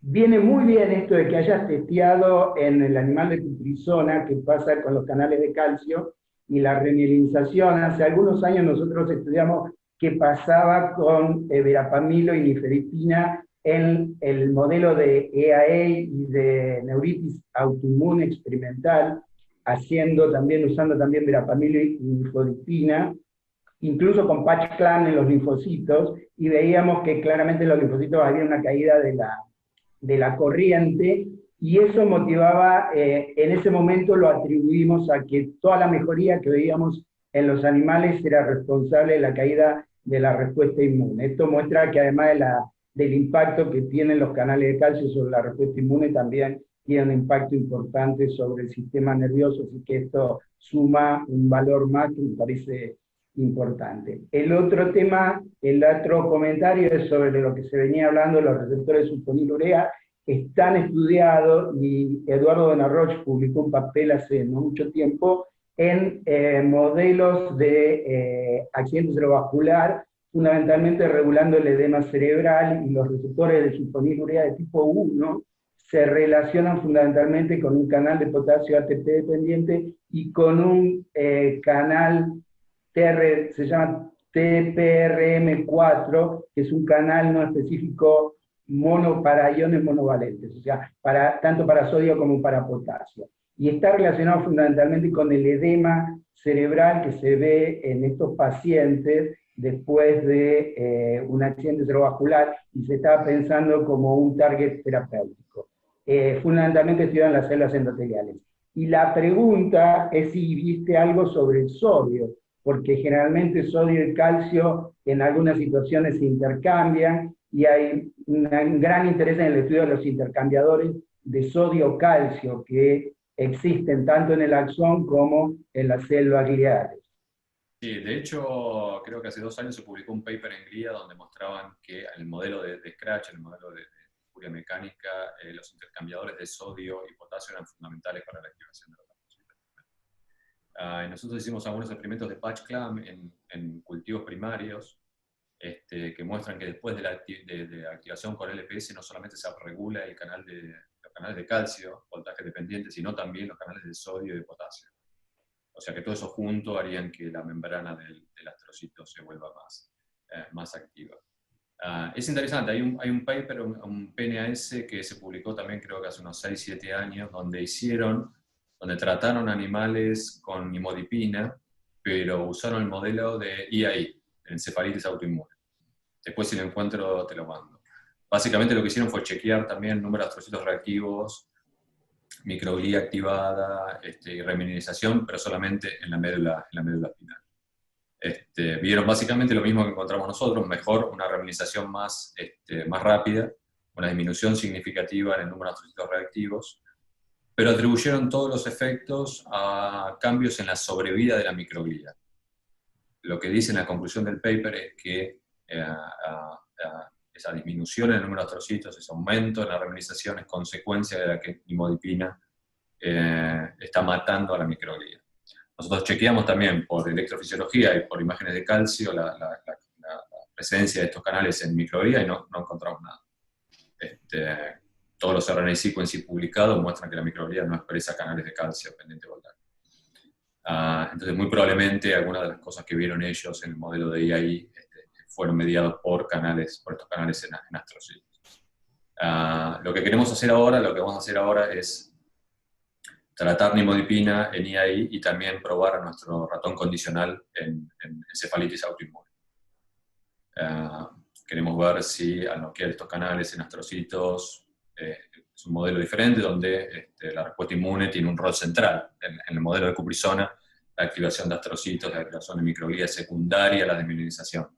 viene muy bien esto de que hayas testeado en el animal de cuprizona qué pasa con los canales de calcio y la remielinización. Hace algunos años nosotros estudiamos qué pasaba con verapamilo y nifedipina en el modelo de EAE y de neuritis autoinmune experimental, usando también verapamilo y nifedipina, incluso con patch clan en los linfocitos, y veíamos que claramente en los linfocitos había una caída de la corriente, y eso motivaba, en ese momento lo atribuimos a que toda la mejoría que veíamos en los animales era responsable de la caída de la respuesta inmune. Esto muestra que además del impacto que tienen los canales de calcio sobre la respuesta inmune, también tiene un impacto importante sobre el sistema nervioso, así que esto suma un valor más que me parece importante. El otro comentario es sobre lo que se venía hablando, los receptores de sulfonilurea. Están estudiados, y Eduardo Benarroch publicó un papel hace no mucho tiempo en modelos de accidente cerebrovascular, fundamentalmente regulando el edema cerebral, y los receptores de sulfonilurea de tipo 1 se relacionan fundamentalmente con un canal de potasio ATP dependiente y con un canal se llama TPRM4, que es un canal no específico para iones monovalentes, o sea, tanto para sodio como para potasio. Y está relacionado fundamentalmente con el edema cerebral que se ve en estos pacientes después de un accidente cerebrovascular, y se está pensando como un target terapéutico. Fundamentalmente estudian las células endoteliales. Y la pregunta es si viste algo sobre el sodio, porque generalmente sodio y calcio en algunas situaciones se intercambian, y hay un gran interés en el estudio de los intercambiadores de sodio-calcio que existen tanto en el axón como en las células gliales. Sí, de hecho, creo que hace 2 años se publicó un paper en GLIA donde mostraban que en el modelo de Scratch, el modelo de furia mecánica, los intercambiadores de sodio y potasio eran fundamentales para la activación de los astrócitos. Nosotros hicimos algunos experimentos de patch clamp en cultivos primarios, que muestran que después de la activación con LPS no solamente se regula los canales de calcio, voltaje dependiente, sino también los canales de sodio y de potasio. O sea que todo eso junto harían que la membrana del astrocito se vuelva más activa. Es interesante, hay un paper, un PNAS que se publicó también creo que hace unos 6-7 años, donde trataron animales con imodipina, pero usaron el modelo de IAI, encefalitis autoinmune. Después si lo encuentro te lo mando. Básicamente lo que hicieron fue chequear también el número de astrocitos reactivos, microglía activada y remineralización, pero solamente en la médula espinal. Vieron básicamente lo mismo que encontramos nosotros, mejor, una remineralización más rápida, una disminución significativa en el número de astrocitos reactivos, pero atribuyeron todos los efectos a cambios en la sobrevida de la microglía. Lo que dice en la conclusión del paper es que esa disminución en el número de astrocitos, ese aumento en la remineralización es consecuencia de la que imodipina está matando a la microglía. Nosotros chequeamos también por electrofisiología y por imágenes de calcio la presencia de estos canales en microglía y no encontramos nada. Todos los RNA sequencing publicados muestran que la microglía no expresa canales de calcio pendiente voltaje. Entonces, muy probablemente algunas de las cosas que vieron ellos en el modelo de IAI fueron mediados por estos canales en astrocitos. Lo que vamos a hacer ahora es tratar nimodipina en IAI y también probar a nuestro ratón condicional en encefalitis autoinmune. Queremos ver si al noquear estos canales en astrocitos, es un modelo diferente donde la respuesta inmune tiene un rol central. En el modelo de Cuprisona, la activación de astrocitos, la activación de microglía es secundaria a la desmineralización.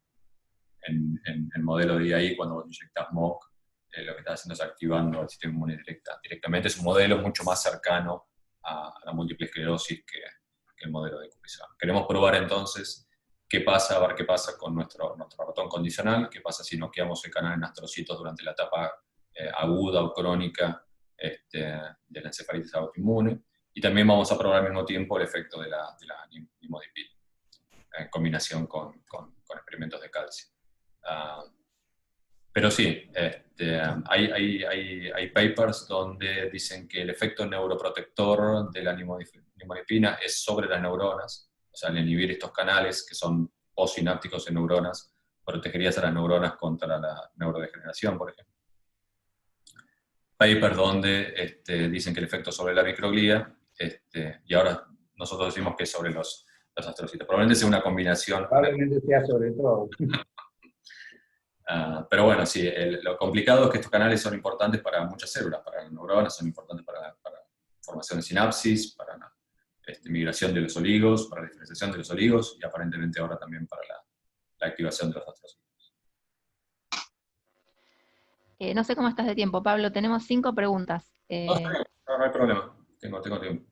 En el modelo de IAI, cuando vos inyectás MOC, lo que estás haciendo es activando el sistema inmune directamente. Es un modelo mucho más cercano a la múltiple esclerosis que el modelo de Cuprisona. Queremos probar entonces qué pasa con nuestro ratón condicional, qué pasa si noqueamos el canal en astrocitos durante la etapa aguda o crónica de la encefalitis autoinmune, y también vamos a probar al mismo tiempo el efecto de la nimodipina en combinación con experimentos de calcio. Pero sí, hay papers donde dicen que el efecto neuroprotector de la nimodipina es sobre las neuronas, o sea, al inhibir estos canales que son postsinápticos en neuronas, protegerías a las neuronas contra la neurodegeneración, por ejemplo. Papers donde dicen que el efecto sobre la microglía, y ahora nosotros decimos que es sobre los astrocitos. Probablemente sea una combinación. Probablemente sea sobre todo. Pero bueno, sí, lo complicado es que estos canales son importantes para muchas células, para las neuronas, son importantes para formación de sinapsis, para la migración de los oligos, para la diferenciación de los oligos, y aparentemente ahora también para la activación de los astrocitos. No sé cómo estás de tiempo, Pablo, tenemos 5 preguntas. No hay problema, tengo tiempo.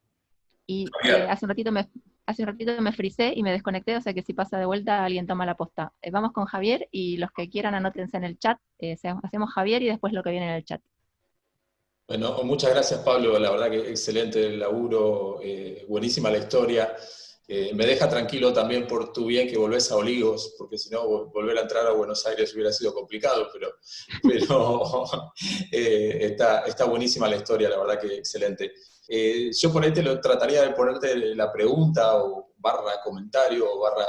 Y hace un ratito me frisé y me desconecté, o sea que si pasa de vuelta alguien toma la posta. Vamos con Javier y los que quieran anótense en el chat. Hacemos Javier y después lo que viene en el chat. Bueno, muchas gracias Pablo, la verdad que excelente el laburo, buenísima la historia. Me deja tranquilo también por tu bien que volvés a Olivos, porque si no, volver a entrar a Buenos Aires hubiera sido complicado, pero está buenísima la historia, la verdad que excelente. Yo por ahí trataría de ponerte la pregunta, o barra comentario, o barra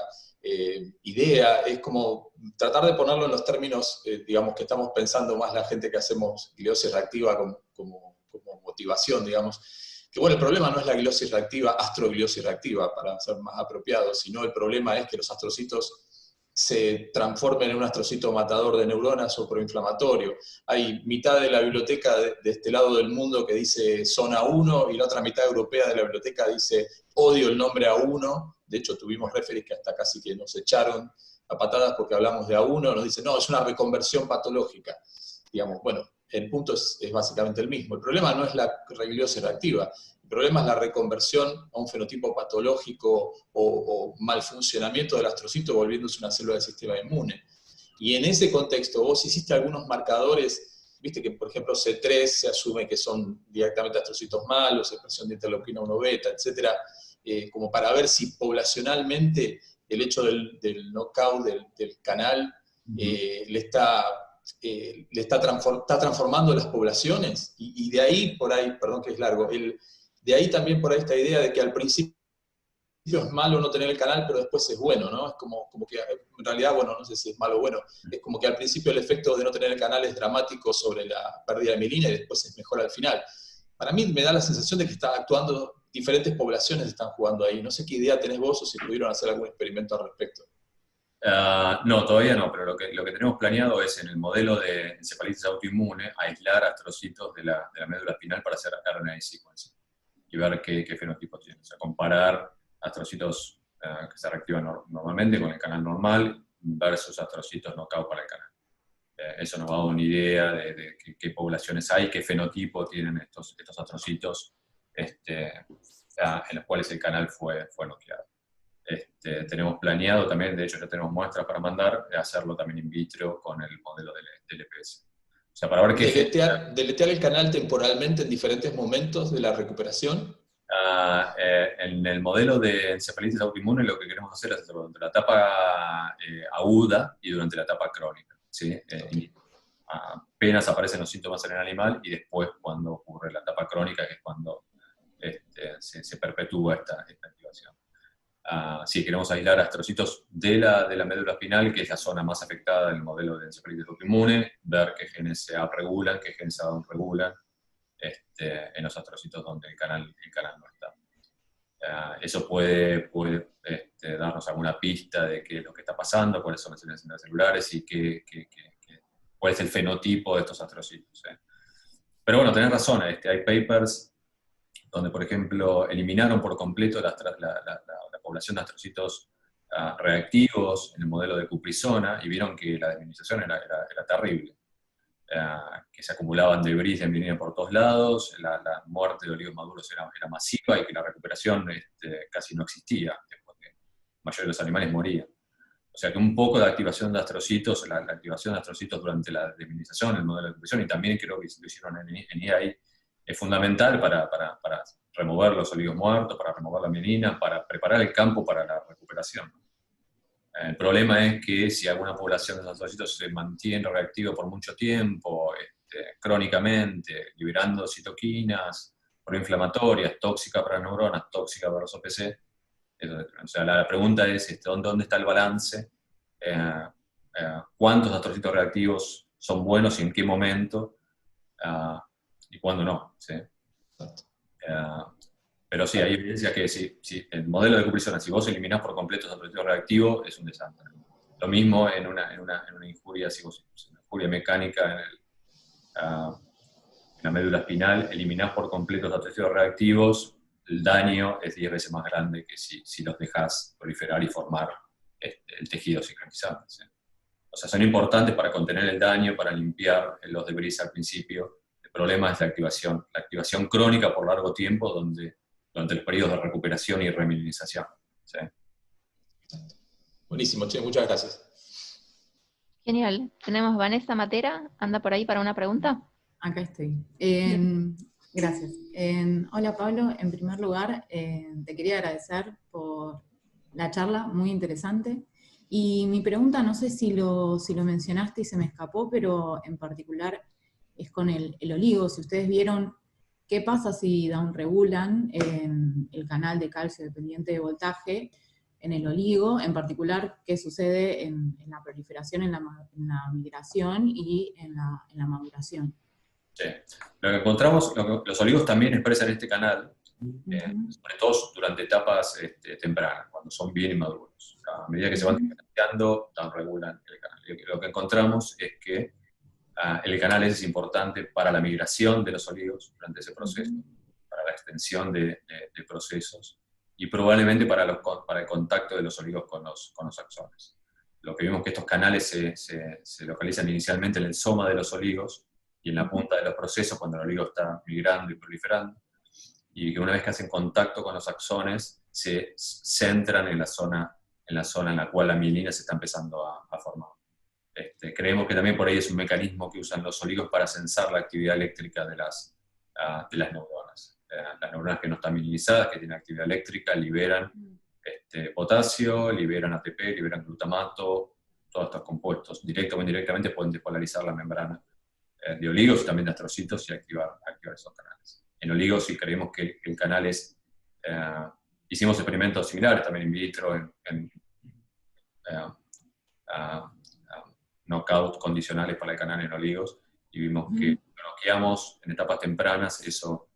idea, es como tratar de ponerlo en los términos, digamos, que estamos pensando más la gente que hacemos gliosis reactiva como motivación, digamos. Que bueno, el problema no es la gliosis reactiva, astrogliosis reactiva, para ser más apropiado, sino el problema es que los astrocitos se transformen en un astrocito matador de neuronas o proinflamatorio. Hay mitad de la biblioteca de este lado del mundo que dice zona 1 y la otra mitad europea de la biblioteca dice odio el nombre A1. De hecho, tuvimos referees que hasta casi que nos echaron a patadas porque hablamos de A1, nos dicen, no, es una reconversión patológica. Digamos, bueno, el punto es básicamente el mismo. El problema no es la gliosis reactiva, el problema es la reconversión a un fenotipo patológico o mal funcionamiento del astrocito volviéndose una célula del sistema inmune. Y en ese contexto vos hiciste algunos marcadores, viste que por ejemplo C3 se asume que son directamente astrocitos malos, expresión de interleuquina 1 beta, etc., como para ver si poblacionalmente el hecho del knockout del canal está transformando las poblaciones, y de ahí por ahí, perdón que es largo, de ahí también por ahí esta idea de que al principio es malo no tener el canal, pero después es bueno, ¿no? Es como que en realidad, bueno, no sé si es malo o bueno, es como que al principio el efecto de no tener el canal es dramático sobre la pérdida de mielina y después es mejor al final. Para mí me da la sensación de que está actuando, diferentes poblaciones están jugando ahí. No sé qué idea tenés vos o si pudieron hacer algún experimento al respecto. No, todavía no, pero lo que tenemos planeado es en el modelo de encefalitis autoinmune aislar astrocitos de la médula espinal para hacer RNA sequencing y ver qué fenotipo tiene. O sea, comparar astrocitos que se reactivan normalmente con el canal normal versus astrocitos knockout para el canal. Eso nos va a dar una idea de qué poblaciones hay, qué fenotipo tienen estos astrocitos en los cuales el canal fue noqueado. Tenemos planeado también, de hecho ya tenemos muestras para mandar, hacerlo también in vitro con el modelo del EPS. O sea, para ver qué... ¿Deletear el canal temporalmente en diferentes momentos de la recuperación? En el modelo de encefalitis autoinmune lo que queremos hacer es hacerlo durante la etapa aguda y durante la etapa crónica, ¿sí? Apenas aparecen los síntomas en el animal y después cuando ocurre la etapa crónica, que es cuando se perpetúa esta activación. Sí, queremos aislar astrocitos de la médula espinal, que es la zona más afectada del modelo de encefalitis autoinmune, ver qué genes se upregulan, qué genes se downregulan en los astrocitos donde el canal no está. Eso puede darnos alguna pista de qué es lo que está pasando, cuáles son las células celulares y cuál es el fenotipo de estos astrocitos. Pero bueno, tenés razón, hay papers donde, por ejemplo, eliminaron por completo la población de astrocitos reactivos en el modelo de Cuprizona y vieron que la disminución era terrible. Que se acumulaban debris de mielina por todos lados, la muerte de olivos maduros era masiva y que la recuperación casi no existía, porque la mayoría de los animales morían. O sea que un poco de activación de astrocitos, la activación de astrocitos durante la desmielinización, el modelo de Cuprizzona, y también creo que lo hicieron en IAI, es fundamental para remover los olivos muertos, para remover la mielina, para preparar el campo para la recuperación. El problema es que si alguna población de esos astrocitos se mantiene reactiva por mucho tiempo, crónicamente, liberando citoquinas proinflamatorias, tóxicas para las neuronas, tóxicas para los OPC, o sea, la pregunta es ¿dónde está el balance? ¿Cuántos astrocitos reactivos son buenos y en qué momento? Y cuándo no. ¿Sí? Pero sí, hay evidencia que si el modelo de Cuprizona, si vos eliminás por completo los astrocitos reactivos, es un desastre. Lo mismo en una injuria, una injuria mecánica en la médula espinal, eliminás por completo los astrocitos reactivos, el daño es 10 veces más grande que si los dejás proliferar y formar el tejido sincronizado. ¿Sí? O sea, son importantes para contener el daño, para limpiar los debris al principio. El problema es la activación crónica por largo tiempo, durante el periodo de recuperación y remilinización. ¿Sí? Buenísimo, Che, muchas gracias. Genial. Tenemos Vanessa Matera, anda por ahí para una pregunta. Acá estoy. Gracias. Hola Pablo, en primer lugar te quería agradecer por la charla, muy interesante. Y mi pregunta, no sé si lo mencionaste y se me escapó, pero en particular es con el oligo. Si ustedes vieron qué pasa si downregulan el canal de calcio dependiente de voltaje en el oligo, en particular qué sucede en la proliferación, en la migración y en la maduración. Sí. Lo que encontramos, los olivos también expresan este canal, sobre todo durante etapas tempranas, cuando son bien inmaduros. A medida que se van diferenciando, regulan el canal. Y lo que encontramos es que el canal es importante para la migración de los olivos durante ese proceso, para la extensión de procesos, y probablemente para el contacto de los olivos con los axones. Lo que vimos que estos canales se localizan inicialmente en el soma de los olivos, y en la punta de los procesos cuando el olivo está migrando y proliferando, y que una vez que hacen contacto con los axones, se centran en la zona en la cual la mielina se está empezando a formar. Creemos que también por ahí es un mecanismo que usan los olivos para censar la actividad eléctrica de las neuronas. Las neuronas que no están mielinizadas, que tienen actividad eléctrica, liberan potasio, liberan ATP, liberan glutamato, todos estos compuestos, directo o indirectamente pueden despolarizar la membrana de oligos y también de astrocitos y activar esos canales. En oligos sí creemos que el canal es... hicimos experimentos similares también in vitro, en knockout condicionales para el canal en oligos, y vimos que bloqueamos en etapas tempranas, eso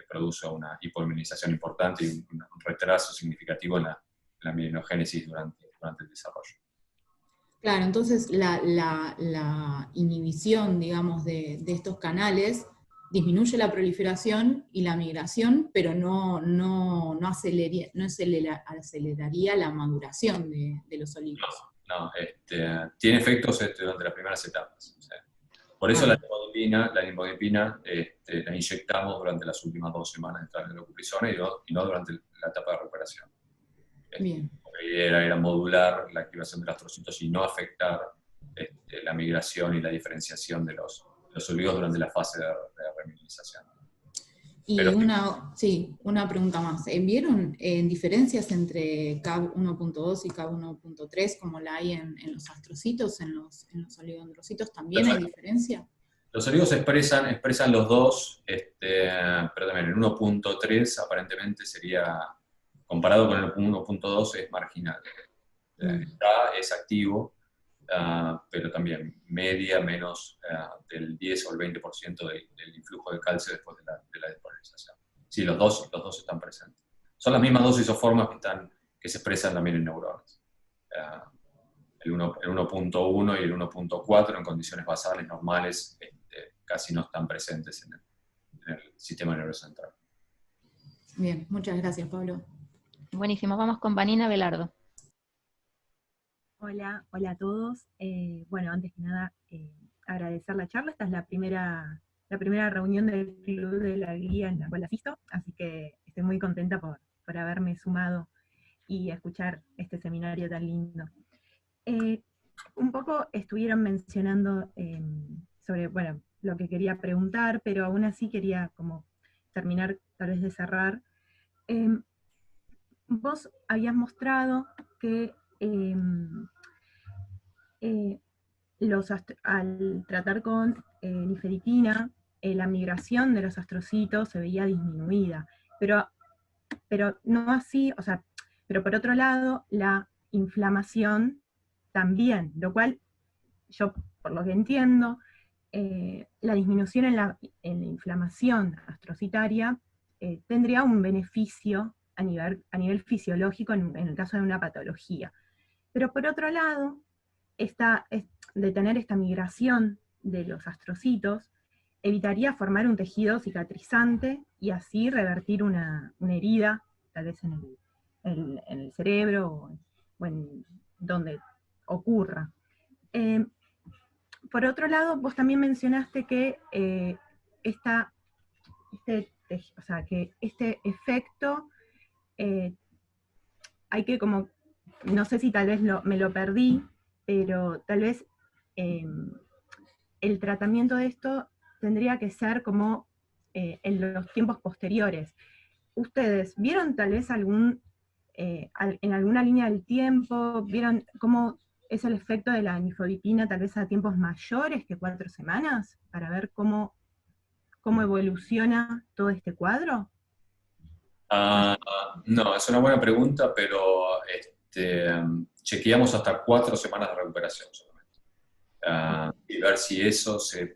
produce una hipoinmunización importante y un retraso significativo en la mielinogénesis durante el desarrollo. Claro, entonces la inhibición, digamos, de estos canales disminuye la proliferación y la migración, pero no aceleraría la maduración de los olivos. No, tiene efectos durante las primeras etapas. O sea, por eso la limodipina la inyectamos durante las últimas 2 semanas de la cuprizona y no durante la etapa de recuperación. Bien. La idea era modular la activación de los astrocitos y no afectar la migración y la diferenciación de los olivos durante la fase de remilinización. Y una pregunta más. ¿Vieron diferencias entre CAB 1.2 y CAB 1.3 como la hay en los astrocitos, en los oligodendrocitos? ¿También hay diferencia? Los olivos expresan los dos, pero también el 1.3 aparentemente sería, comparado con el 1.2, es marginal. Es activo, pero también media menos del 10 o el 20% del influjo de calcio después de la despolarización. Sí, los dos están presentes. Son las mismas dos isoformas que se expresan también en neuronas. El 1.1 y el 1.4 en condiciones basales normales casi no están presentes en el sistema neurocentral. Bien, muchas gracias, Pablo. Buenísimo, vamos con Vanina Velardo. Hola a todos. Bueno, antes que nada, agradecer la charla. Esta es la primera reunión del Club de la Guía en la cual asisto, así que estoy muy contenta por haberme sumado y escuchar este seminario tan lindo. Un poco estuvieron mencionando sobre, bueno, lo que quería preguntar, pero aún así quería como terminar, tal vez de cerrar. Vos habías mostrado que al tratar con nifedipina, la migración de los astrocitos se veía disminuida, pero no así, o sea, pero por otro lado, la inflamación también, lo cual yo, por lo que entiendo, la disminución en la inflamación astrocitaria tendría un beneficio a nivel fisiológico en el caso de una patología. Pero por otro lado, de tener esta migración de los astrocitos, evitaría formar un tejido cicatrizante y así revertir una herida, tal vez en el cerebro o en donde ocurra. Por otro lado, vos también mencionaste que este efecto hay que como, no sé si tal vez me lo perdí, pero tal vez el tratamiento de esto tendría que ser como en los tiempos posteriores. ¿Ustedes vieron tal vez algún en alguna línea del tiempo, vieron cómo es el efecto de la nifodipina tal vez a tiempos mayores que 4 semanas, para ver cómo evoluciona todo este cuadro? No, es una buena pregunta, pero chequeamos hasta 4 semanas de recuperación solamente. Y ver si eso se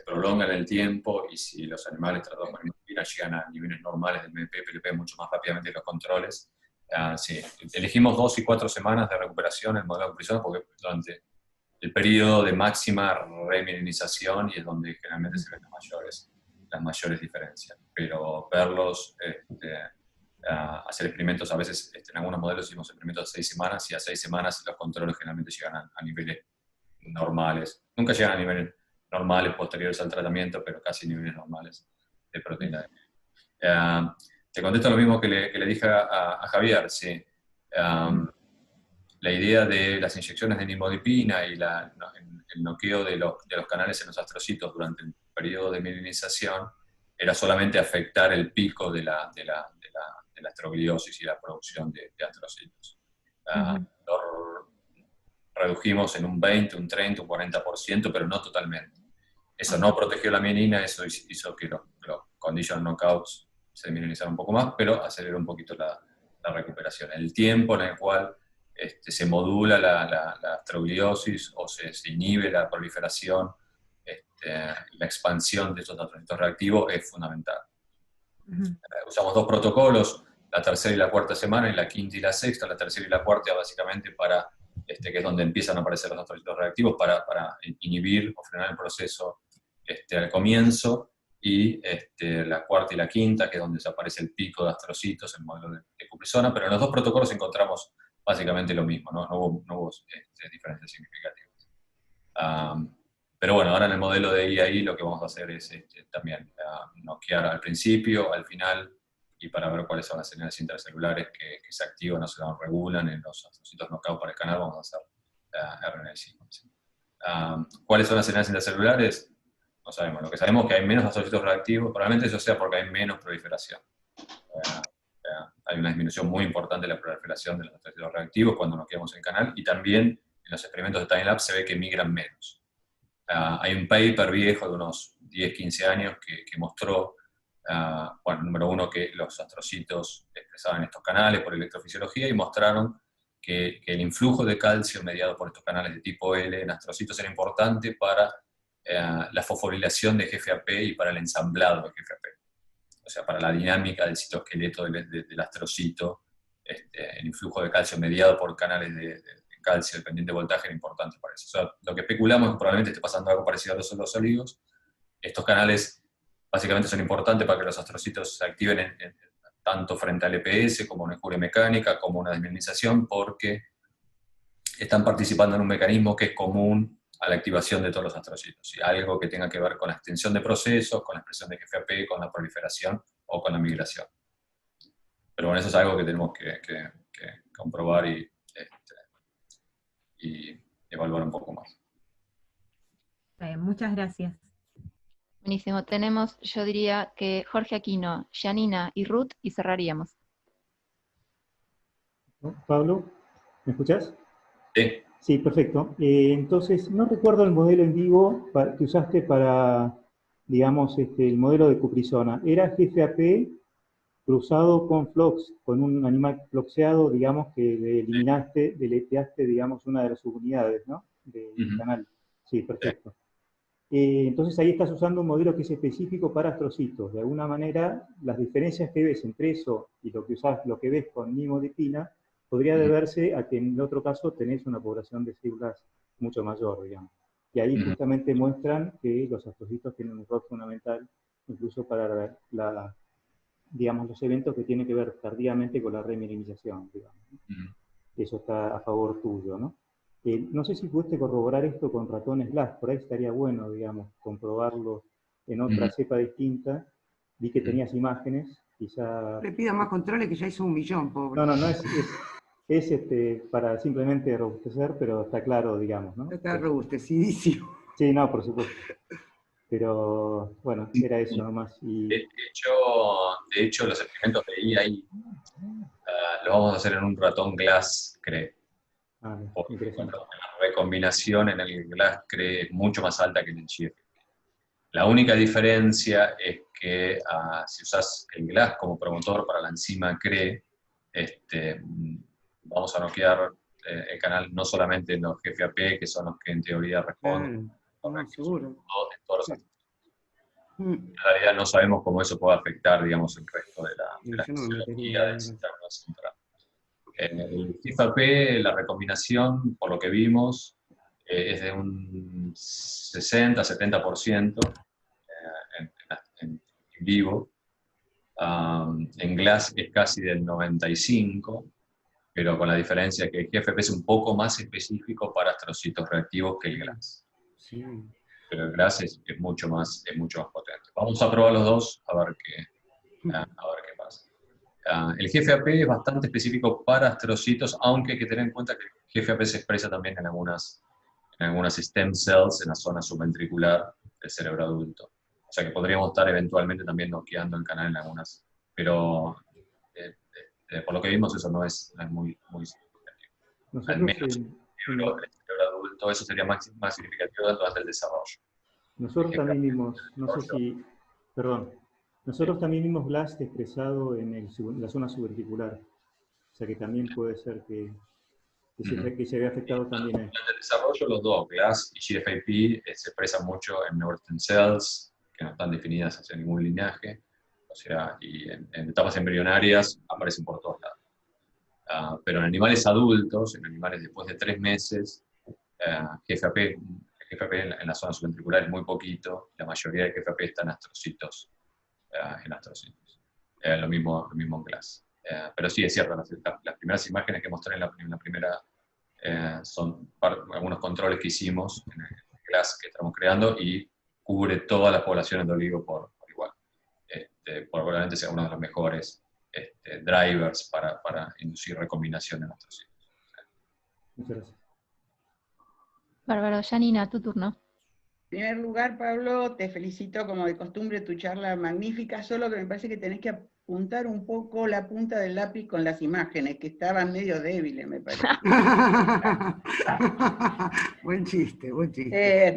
prolonga en el tiempo y si los animales tratados con nifedipina llegan a niveles normales del MPP mucho más rápidamente que los controles. Sí. Elegimos 2 y 4 semanas de recuperación en el modelo de cuprisonas porque durante el periodo de máxima remilinización y es donde generalmente se ven las mayores diferencias. Pero verlos, hacer experimentos, a veces en algunos modelos hicimos experimentos de 6 semanas y a 6 semanas los controles generalmente llegan a niveles normales. Nunca llegan a niveles normales posteriores al tratamiento, pero casi niveles normales de proteína. Te contesto lo mismo que le dije a Javier, sí. La idea de las inyecciones de nifedipina y el noqueo de los canales en los astrocitos durante el periodo de mielinización era solamente afectar el pico de la astrogliosis y la producción de astrocitos. Lo redujimos en un 20, un 30, un 40%, pero no totalmente. Eso no protegió la mielina, eso hizo que los conditional knockouts se mielinizaran un poco más, pero aceleró un poquito la recuperación. El tiempo en el cual se modula la astrogliosis o se inhibe la proliferación, la expansión de estos astrocitos reactivos es fundamental. Usamos 2 protocolos, la tercera y la cuarta semana, y la quinta y la sexta, la tercera y la cuarta básicamente para, que es donde empiezan a aparecer los astrocitos reactivos, para inhibir o frenar el proceso al comienzo, y la cuarta y la quinta, que es donde desaparece el pico de astrocitos en el modelo de cuprisona, pero en los 2 protocolos encontramos básicamente lo mismo, no hubo diferencias significativas. Pero bueno, ahora en el modelo de IAI lo que vamos a hacer es también noquear al principio, al final, y para ver cuáles son las señales intercelulares que se activan o se regulan en los astrocitos knockout para el canal, vamos a hacer RNA-seq. ¿Cuáles son las señales intercelulares? No sabemos. Lo que sabemos es que hay menos astrocitos reactivos, probablemente eso sea porque hay menos proliferación. Hay una disminución muy importante de la proliferación de los astrocitos reactivos cuando noqueamos el canal, y también en los experimentos de time-lapse se ve que migran menos. Hay un paper viejo de unos 10, 15 años que mostró, número uno, que los astrocitos expresaban estos canales por electrofisiología, y mostraron que el influjo de calcio mediado por estos canales de tipo L en astrocitos era importante para la fosforilación de GFAP y para el ensamblado de GFAP. O sea, para la dinámica del citoesqueleto del astrocito, el influjo de calcio mediado por canales de calcio dependiente de voltaje era importante para eso. O sea, lo que especulamos es que probablemente esté pasando algo parecido a los oligos. Estos canales básicamente son importantes para que los astrocitos se activen tanto frente al EPS como una enjuria mecánica, como una desmielinización, porque están participando en un mecanismo que es común a la activación de todos los astrocitos, y algo que tenga que ver con la extensión de procesos, con la expresión de GFAP, con la proliferación o con la migración. Pero bueno, eso es algo que tenemos que comprobar y evaluar un poco más. Muchas gracias. Buenísimo. Tenemos, yo diría que Jorge Aquino, Janina y Ruth, y cerraríamos. Pablo, ¿me escuchás? Sí. Sí, perfecto. Entonces, no recuerdo el modelo en vivo que usaste para, digamos, el modelo de cuprisona. ¿Era GFAP cruzado con flox, con un animal floxeado, digamos, que le eliminaste, deleteaste, digamos, una de las subunidades, ¿no? Del canal. Sí, perfecto. Entonces ahí estás usando un modelo que es específico para astrocitos. De alguna manera, las diferencias que ves entre eso y lo que ves con nifedipina podría deberse a que en el otro caso tenés una población de células mucho mayor, digamos. Y ahí justamente muestran que los astrocitos tienen un rol fundamental, incluso para digamos, los eventos que tienen que ver tardíamente con la remilinización, digamos. Eso está a favor tuyo, ¿no? No sé si pudiste corroborar esto con ratones LAS, por ahí estaría bueno, digamos, comprobarlo en otra cepa distinta. Vi que tenías imágenes, quizá... Le pido más controles, que ya hizo 1.000.000, pobre. No, es para simplemente robustecer, pero está claro, digamos, ¿no? Está robustecidísimo. Sí, no, por supuesto. Pero, bueno, era eso nomás. Y... De hecho, los experimentos de IAI, lo vamos a hacer en un ratón glass CRE. Interesante. La recombinación en el glass CRE es mucho más alta que en el GFP. La única diferencia es que si usas el glass como promotor para la enzima CRE, vamos a noquear el canal no solamente en los GFAP, que son los que en teoría responden seguro. en todos los En realidad no sabemos cómo eso puede afectar, digamos, el resto de la fisiología del sistema nervioso central. El GFAP, la recombinación, por lo que vimos, es de un 60-70% en vivo. En glass es casi del 95%, pero con la diferencia que el GFP es un poco más específico para astrocitos reactivos que el glass. Sí. Pero el glass es mucho más potente. Vamos a probar los dos a ver qué pasa. El GFAP es bastante específico para astrocitos, aunque hay que tener en cuenta que el GFAP se expresa también en algunas stem cells en la zona subventricular del cerebro adulto. O sea que podríamos estar eventualmente también noqueando el canal en algunas, pero por lo que vimos eso no es muy significativo. Al menos el cerebro adulto, eso sería más significativo durante el desarrollo. Nosotros también vimos, nosotros también vimos glass expresado en la zona subventricular. O sea que también puede ser que se vea afectado también ahí. Durante el desarrollo los dos, glass y GFAP, se expresan mucho en neurostems cells, que no están definidas hacia ningún linaje, o sea, y en etapas embrionarias aparecen por todos lados. Pero en animales adultos, en animales después de 3 meses, GFAP en la zona subventricular es muy poquito, la mayoría de GFAP está en astrocitos. Lo mismo en glass. Pero sí, es cierto, las primeras imágenes que mostré en la primera son algunos controles que hicimos en el glass que estamos creando y cubre todas las poblaciones de oligo por igual. Probablemente sea uno de los mejores drivers para inducir recombinación en astrocitos. Muchas gracias. Bárbaro. Janina, tu turno. En primer lugar, Pablo, te felicito como de costumbre, tu charla magnífica, solo que me parece que tenés que apuntar un poco la punta del lápiz con las imágenes, que estaban medio débiles, me parece. Buen chiste.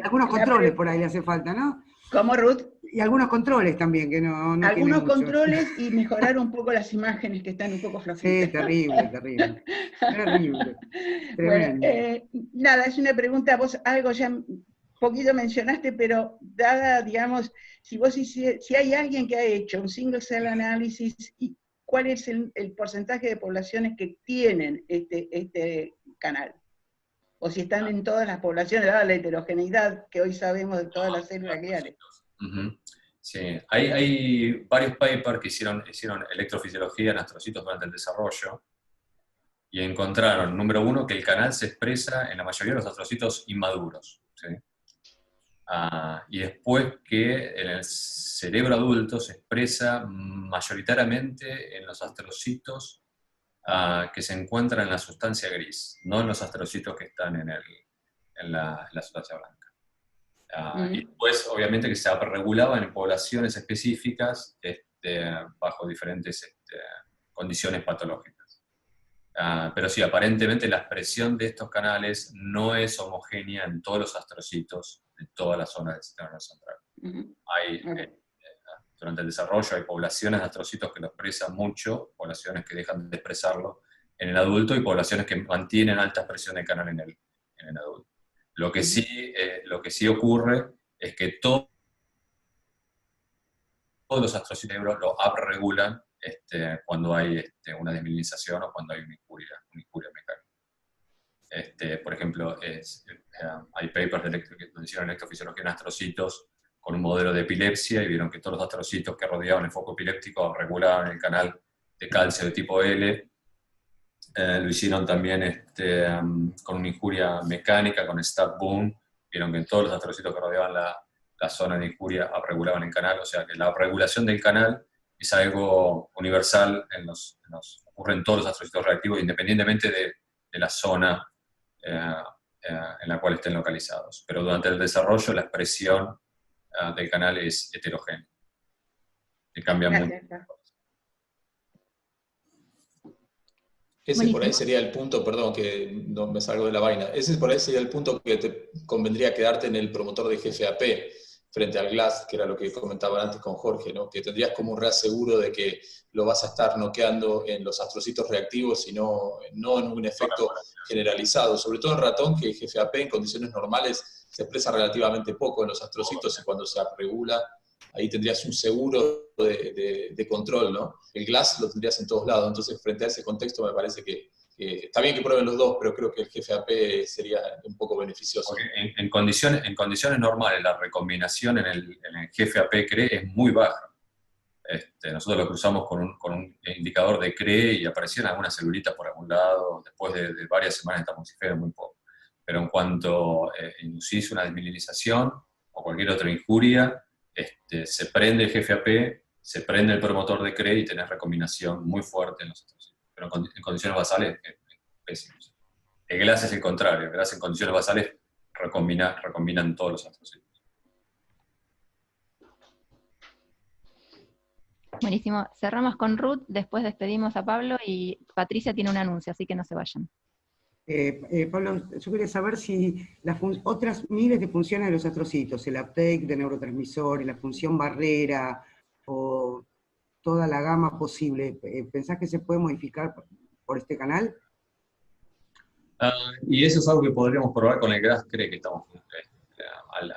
Algunos controles por ahí le hace falta, ¿no? ¿Cómo, Ruth? Y algunos controles también, que no algunos controles y mejorar un poco las imágenes que están un poco flojitas. Sí, terrible. Bueno, nada, es una pregunta, vos algo ya poquito mencionaste, pero dada, digamos, si hay alguien que ha hecho un single cell analysis, y ¿cuál es el porcentaje de poblaciones que tienen este canal? O si están en todas las poblaciones, dada la heterogeneidad que hoy sabemos de todas las células gliales. Sí, hay varios papers que hicieron electrofisiología en astrocitos durante el desarrollo y encontraron, número 1, que el canal se expresa en la mayoría de los astrocitos inmaduros, ¿sí? Y después que en el cerebro adulto se expresa mayoritariamente en los astrocitos que se encuentran en la sustancia gris, no en los astrocitos que están en la sustancia blanca. Y después, obviamente, que se regulaban en poblaciones específicas bajo diferentes condiciones patológicas. Pero sí, aparentemente la expresión de estos canales no es homogénea en todos los astrocitos de toda la zona del sistema nervioso central. Durante el desarrollo hay poblaciones de astrocitos que lo expresan mucho, poblaciones que dejan de expresarlo en el adulto y poblaciones que mantienen alta expresión del canal en el adulto. Lo que sí ocurre es que todos los astrocitos lo upregulan cuando hay una desmielinización o cuando hay una injuria mecánica. Por ejemplo, hay papers donde hicieron electrofisiología en astrocitos con un modelo de epilepsia y vieron que todos los astrocitos que rodeaban el foco epiléptico regulaban el canal de calcio de tipo L. Lo hicieron también con una injuria mecánica, con STAT-BOOM, vieron que todos los astrocitos que rodeaban la zona de injuria regulaban el canal, o sea que la regulación del canal es algo universal, ocurre en todos los astrocitos reactivos, independientemente de la zona en la cual estén localizados. Pero durante el desarrollo la expresión del canal es heterogénea, que cambia mucho. Ese por ahí sería el punto, perdón que no me salgo de la vaina, ese por ahí sería el punto que te convendría quedarte en el promotor de GFAP frente al GLASS, que era lo que comentaba antes con Jorge, ¿no? Que tendrías como un reaseguro de que lo vas a estar noqueando en los astrocitos reactivos y no en un efecto generalizado, sobre todo en ratón, que GFAP en condiciones normales se expresa relativamente poco en los astrocitos y cuando se regula, ahí tendrías un seguro de control, ¿no? El GLASS lo tendrías en todos lados, entonces frente a ese contexto me parece que está bien que prueben los dos, pero creo que el GFAP sería un poco beneficioso. En condiciones normales, la recombinación en el GFAP-CRE es muy baja. Nosotros lo cruzamos con un indicador de CRE y aparecían algunas celulitas por algún lado, después de varias semanas de tamoxifeno, muy poco. Pero en cuanto inducís una desmineralización o cualquier otra injuria, se prende el GFAP, se prende el promotor de CRE y tenés recombinación muy fuerte en los astrocitos. Pero en condiciones basales es pésimo. El GLASS es el contrario, el GLASS en condiciones basales recombinan todos los astrocitos. Buenísimo. Cerramos con Ruth, después despedimos a Pablo y Patricia tiene un anuncio, así que no se vayan. Pablo, yo quería saber si otras miles de funciones de los astrocitos, el uptake de neurotransmisores, la función barrera, o toda la gama posible, ¿pensás que se puede modificar por este canal? Y eso es algo que podríamos probar con el GRAS-CRE que estamos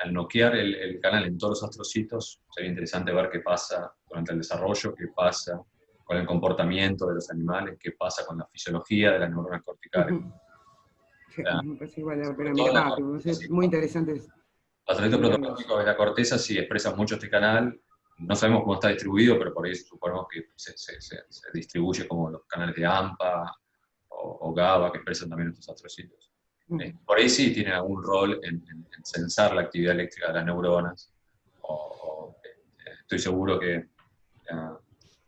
al noquear el canal en todos los astrocitos, sería interesante ver qué pasa durante el desarrollo, qué pasa con el comportamiento de los animales, qué pasa con la fisiología de las neuronas corticales. Me parece igual la pena mirar, es muy interesante. Los astrocitos protopláticos de la corteza sí expresan mucho este canal, no sabemos cómo está distribuido, pero por ahí suponemos que se distribuye como los canales de AMPA o GABA que expresan también estos astrocitos. Por ahí sí tienen algún rol en sensar la actividad eléctrica de las neuronas. Estoy seguro que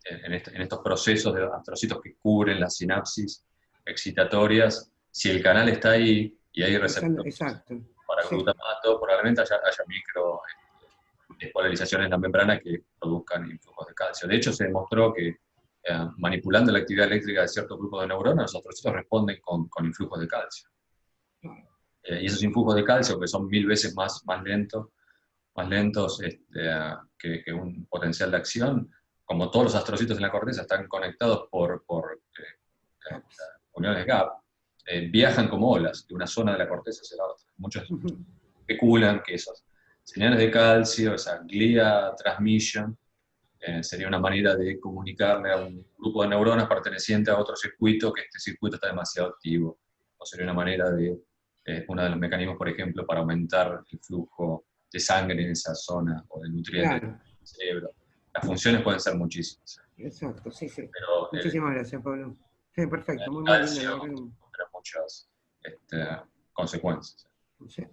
en estos procesos de astrocitos que cubren las sinapsis excitatorias, si el canal está ahí y hay receptores para glutamato, probablemente haya micro despolarizaciones en la membrana que produzcan influjos de calcio. De hecho, se demostró que manipulando la actividad eléctrica de ciertos grupos de neuronas, los astrocitos responden con influjos de calcio. Y esos influjos de calcio, que son 1000 veces más lentos que un potencial de acción, como todos los astrocitos en la corteza están conectados por uniones GAP, viajan como olas de una zona de la corteza hacia la otra. Muchos especulan que esas señales de calcio, esa glia transmission, sería una manera de comunicarle a un grupo de neuronas perteneciente a otro circuito que este circuito está demasiado activo. O sería una manera de, uno de los mecanismos, por ejemplo, para aumentar el flujo de sangre en esa zona, o de nutrientes del cerebro. Las funciones pueden ser muchísimas. Exacto, sí. Pero, muchísimas gracias, Pablo. Sí, perfecto, muy calcio, bien. Pero muchas consecuencias. Sí.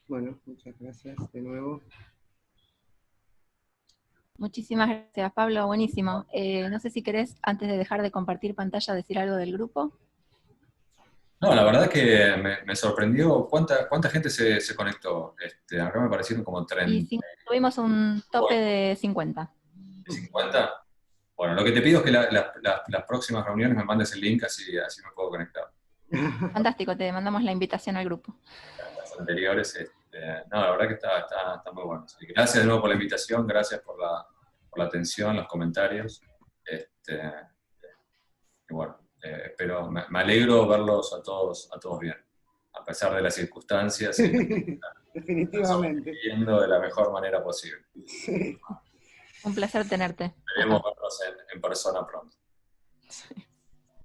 Bueno, muchas gracias de nuevo. Muchísimas gracias, Pablo, buenísimo. No sé si querés, antes de dejar de compartir pantalla, decir algo del grupo. No, la verdad que me sorprendió cuánta gente se conectó. Acá me parecieron como 30. Y tuvimos un tope de 50. ¿De 50? Bueno, lo que te pido es que las próximas reuniones me mandes el link, así me puedo conectar. Fantástico, te mandamos la invitación al grupo. Las anteriores, no, la verdad que está muy bueno. Así que gracias de nuevo por la invitación, gracias por la atención, los comentarios. Y bueno, pero me alegro verlos a todos bien, a pesar de las circunstancias. Definitivamente. Viviendo de la mejor manera posible. Sí. Un placer tenerte. Esperemos vernos en persona pronto. Sí.